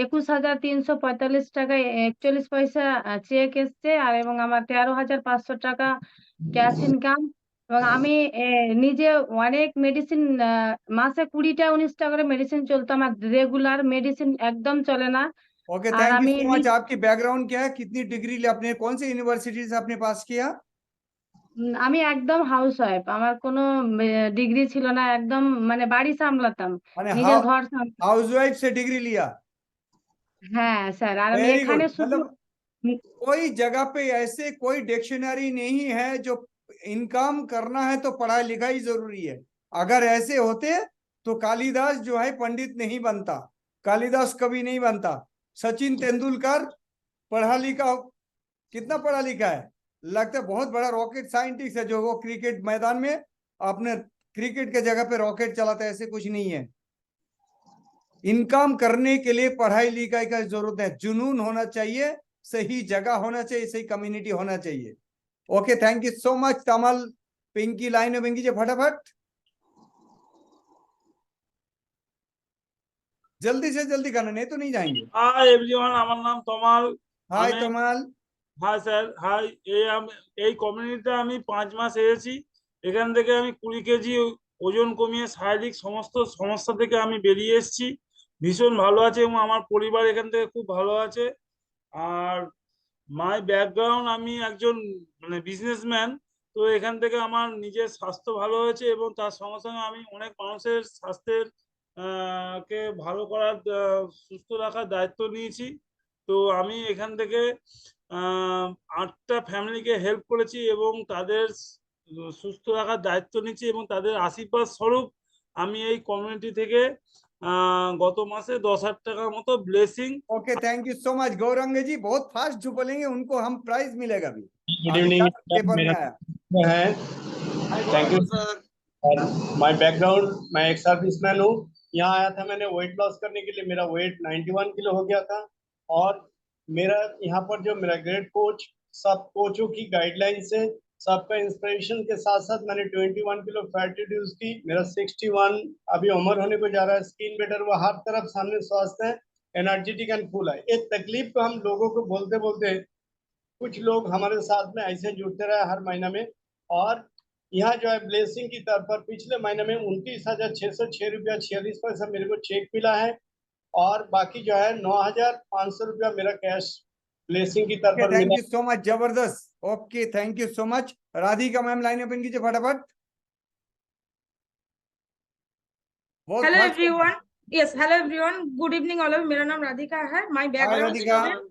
21,345 টাকা 41 পয়সা চেক এসছে, আর এবং আমার 13,500 টাকা ক্যাশ ইনকাম। এবং আমি নিজে অনেক মেডিসিন, মাসে 20টা 19টা করে মেডিসিন চলতো, আমার রেগুলার মেডিসিন একদম চলে না। ओके, আর थैंक यू আমি सो मच। आपकी बैकग्राउंड क्या है, कितनी डिग्री आपने कौन सी यूनिवर्सिटी से आपने पास किया? আমি একদম হাউস ওয়াইফ, আমার কোনো ডিগ্রি ছিল না, একদম মানে বাড়ি সামলাতাম, मैंने নিজের ঘর সামলাতাম। हाउसवाइफ से डिग्री लिया। হ্যাঁ স্যার, আর আমি वेरी এখানে गुड। শুধু मतलब कोई जगह पे ऐसे कोई डिक्शनरी नहीं है जो इनकम करना है तो पढ़ाई लिखाई जरूरी है। अगर ऐसे होते तो कालिदास जो है पंडित नहीं बनता, कालिदास कभी नहीं बनता। सचिन तेंदुलकर पढ़ा लिखा, कितना पढ़ा लिखा है, लगता है बहुत बड़ा रॉकेट साइंटिस्ट है, जो वो क्रिकेट मैदान में अपने क्रिकेट के जगह पे रॉकेट चलाता है, ऐसे कुछ नहीं है। इनकम करने के लिए पढ़ाई लिखाई का जरूरत है, जुनून होना चाहिए, सही जगह होना चाहिए, सही कम्युनिटी होना चाहिए। Okay, thank you so much. Kamal Pinky line में पिंकी जी फटाफट, जल्दी से जल्दी करना, नहीं तो नहीं जाएंगे। হাই এভরিওয়ান, আমার নাম তমাল। हाय আমি कमल। Hi sir, high. এই কমিউনিটিতে আমি 5 মাস এসেছি। এখান থেকে আমি 20 কেজি ওজন কমিয়ে শারীরিক সমস্ত সমস্যা থেকে আমি বেরিয়ে এসেছি। ভীষণ ভালো আছে এবং আমার পরিবার এখান থেকে খুব ভালো আছে। আর মাই ব্যাকগ্রাউন্ড, আমি একজন মানে বিজনেসম্যান। তো এখান থেকে আমার নিজের স্বাস্থ্য ভালো হয়েছে এবং তার সঙ্গে সঙ্গে আমি অনেক মানুষের স্বাস্থ্যের কে ভালো করার, সুস্থ রাখার দায়িত্ব নিয়েছি। তো আমি এখান থেকে 8টা ফ্যামিলিকে হেল্প করেছি এবং তাদের সুস্থ রাখার দায়িত্ব নিয়েছি, এবং তাদের আশীর্বাদ স্বরূপ আমি এই কমিউনিটি থেকে গত মাসে 10,000 টাকার মতো blessing. Okay, thank you so much. Gaurang ji बहुत फास्ट जो बोलेंगे उनको हम प्राइज मिलेगा भी। Good evening. पेपर में आया। Hi thank you sir. और माय बैकग्राउंड, मैं एक सर्विसमैन हूँ। यहाँ आया था मैंने वेट लॉस करने के लिए, मेरा वेट 91 किलो हो गया था। और मेरा यहाँ पर जो मेरा ग्रेड कोच, सब कोचों की गाइडलाइन से, सबका इंस्पिरेशन के साथ साथ मैंने 21 किलो फैट रिड्यूस की। मेरा 61 अभी उम्र होने को जा रहा है। स्किन बेटर हुआ, हर तरफ सामने स्वास्थ्य है, एनर्जेटिक एंड फुल है। एक तकलीफ को हम लोगों को बोलते बोलते कुछ लोग हमारे साथ में ऐसे जुड़ते रहे हर महीना में। और यहाँ जो है ब्लेसिंग की तरफ पर पिछले महीने में 29,606 रुपया 46 पैसा मेरे को चेक मिला है, और बाकी जो है 9,500 रुपया मेरा कैश ब्लेसिंग की तरफ पर थैंक मिला। यू सो मच, जबरदस्त। Okay, thank you so much. Radhika ma'am line open कीजिए फटाफट। बहुत hello fast- everyone. Yes, hello everyone, good evening all of. मेरा नाम राधिका है। My hi background Radhika. Student.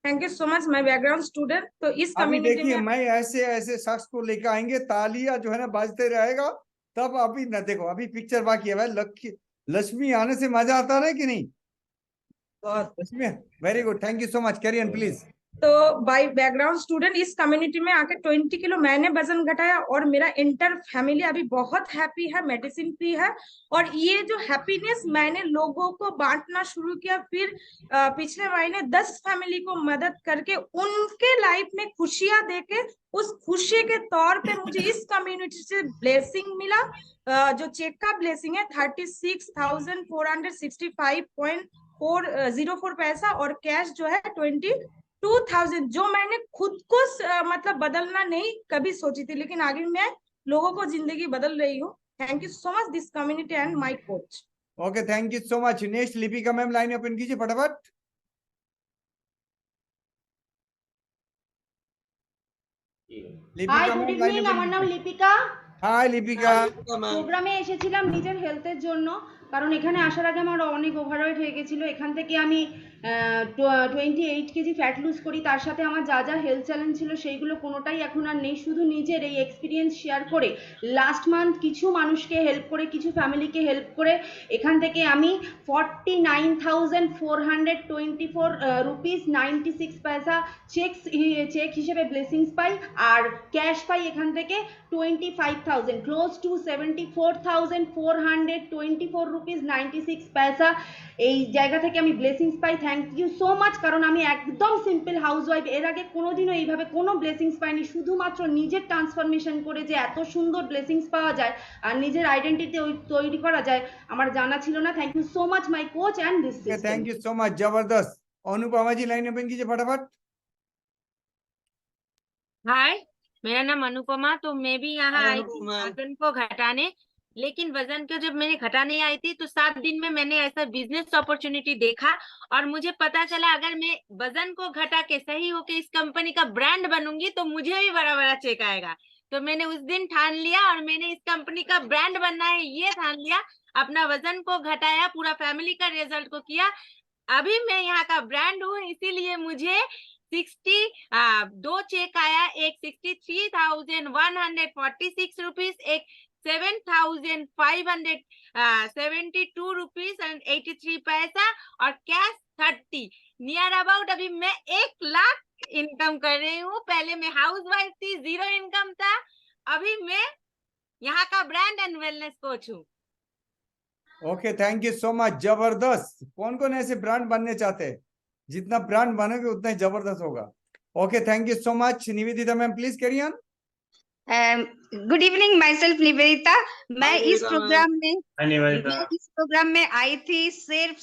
Thank you so much my background student. तो इस अभी कम्युनिटी देखिए में मैं ऐसे ऐसे शख्स को लेकर आएंगे, तालियां जो है ना बजते रहेगा, तब अभी ना देखो अभी पिक्चर बाकी है भाई। लक्ष्मी आने से मजा आता है कि नहीं? Lakshmi, very good, thank you so much, carry on please. तो बाय बैकग्राउंड स्टूडेंट इस कम्युनिटी में आके 20 किलो मैंने वजन घटाया और मेरा इंटर फैमिली अभी बहुत हैप्पी है, मेडिसिन फ्री है। और ये जो हैप्पीनेस मैंने लोगों को बांटना शुरू किया, फिर पिछले महीने 10 फैमिली को मदद करके उनके लाइफ में खुशियां देके उस खुशी के तौर पे मुझे इस कम्युनिटी से ब्लेसिंग मिला। जो चेक का ब्लेसिंग है 36,465.404 पैसा और कैश जो है 22,000, जो मैंने खुद को मतलब बदलना नहीं कभी सोची थी, लेकिन आगे मैं लोगों को जिंदगी बदल रही हूँ। Thank you so much this community and my coach. Okay, thank you so much. Next Lipika ma'am, line open कीजिए फटाफट। হাই গুড ইভিনিং, আমার নাম লিপিকা। হাই লিপিকা। প্রোগ্রামে এসেছিলাম নিজের হেলথের জন্য, কারণ এখানে আসার আগে আমার অনেক ওভারওয়েট হয়ে গেছিল। এখান থেকে আমি 28 কেজি ফ্যাট লুজ করি, তার সাথে আমার যা যা হেলথ চ্যালেঞ্জ ছিল সেইগুলো কোনোটাই এখন আর নেই। শুধু নিজের এই এক্সপিরিয়েন্স শেয়ার করে লাস্ট মান্থ কিছু মানুষকে হেল্প করে, কিছু ফ্যামিলিকে হেল্প করে এখান থেকে আমি 49,424 রুপিস 96 পয়সা চেক হিসেবে ব্লেসিংস পাই, আর ক্যাশ পাই এখান থেকে 25,000, ক্লোজ টু 74,424 রুপিস 96 পয়সা। এই জায়গা থেকে আমি ব্লেসিংস পাই। থ্যাংক ইউ সো মাচ, কারণ আমি একদম সিম্পল হাউসওয়াইফ, এর আগে কোনোদিনও এইভাবে কোনো ব্লেসিংস পাইনি। শুধুমাত্র নিজের ট্রান্সফরমেশন করে যে এত সুন্দর ব্লেসিংস পাওয়া যায় আর নিজের আইডেন্টিটি তৈরি করা যায় আমার জানা ছিল না। Thank you so much my coach and this system. Thank you so much, जबरदस्त। अनुपमा जी लाइन ओपन कीजिए फटाफट। हाय, मेरा नाम अनुपमा। तो मैं भी यहाँ हाय आई थी अनुपमा। वजन को घटाने, लेकिन वजन को जब मैंने घटाने आई थी तो 7 दिन में मैंने ऐसा बिजनेस अपॉर्चुनिटी देखा और मुझे पता चला अगर मैं वजन को घटा के सही होके इस कंपनी का ब्रांड बनूंगी तो मुझे भी बड़ा बड़ा चेक आएगा। तो मैंने उस दिन ठान लिया और मैंने इस कंपनी का ब्रांड बनना है ये ठान लिया। अपना वजन को घटाया, पूरा फैमिली का रिजल्ट को किया। अभी मैं यहाँ का ब्रांड हूँ, इसीलिए मुझे 2 चेक आया, एक 63,146 रुपीस, एक 7,572 रुपीस एंड 83 पैसा और कैश 30। नियर अबाउट अभी मैं 1 लाख इनकम कर रही हूँ। पहले मैं हाउस वाइफ थी, 0 इनकम था, अभी मैं यहाँ का ब्रांड एंड वेलनेस कोच हूँ। Okay, thank you so much, जबरदस्त। कौन कौन ऐसे ब्रांड बनने चाहते हैं? जितना ब्रांड बनोगे उतना ही जबरदस्त होगा। Okay, thank you so much. Nivedita ma'am please carry on. Good evening, my self Nivedita. मैं इस प्रोग्राम में आई थी सिर्फ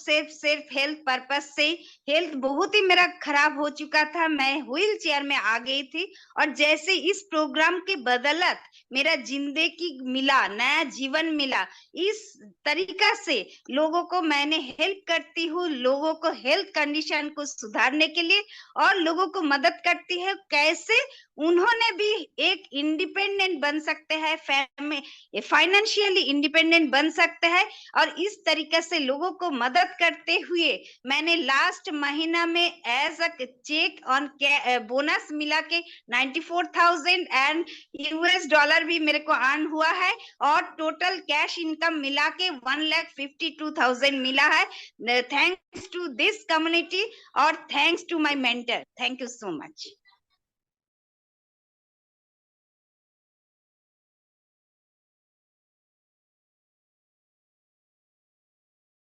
हेल्थ पर्पस से। हेल्थ बहुत ही मेरा खराब हो चुका था, मैं व्हील चेयर में आ गई थी और जैसे इस प्रोग्राम के बदौलत मेरा जिंदगी मिला, नया जीवन मिला। इस तरीका से लोगों को मैंने हेल्प करती हूँ, लोगों को हेल्थ कंडीशन को सुधारने के लिए और लोगों को मदद करती है कैसे उन्होंने भी एक इंडिपेंडेंट बन सकते हैं, फाइनेंशियली इंडिपेंडेंट बन सकते हैं। और इस तरीके से लोगों को मदद करते हुए मैंने लास्ट महीना में as a cheque on bonus मिला के 94,000 एंड $1 भी मेरे को अर्न हुआ है और टोटल कैश इनकम मिला के 1,52,000 मिला है। थैंक्स टू दिस कम्युनिटी और thanks to my mentor. Thank you so much.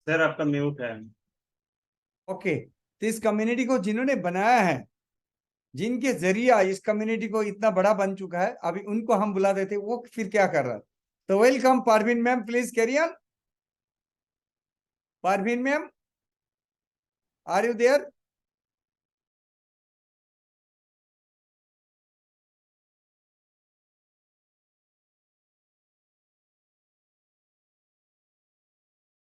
Sir आपका म्यूट है। ओके, तो इस कम्युनिटी को जिन्होंने बनाया है, जिनके जरिया इस कम्युनिटी को इतना बड़ा बन चुका है, अभी उनको हम बुला देते, वो फिर क्या कर रहा है। तो welcome Parveen ma'am, please carry on. Parveen ma'am, are you there?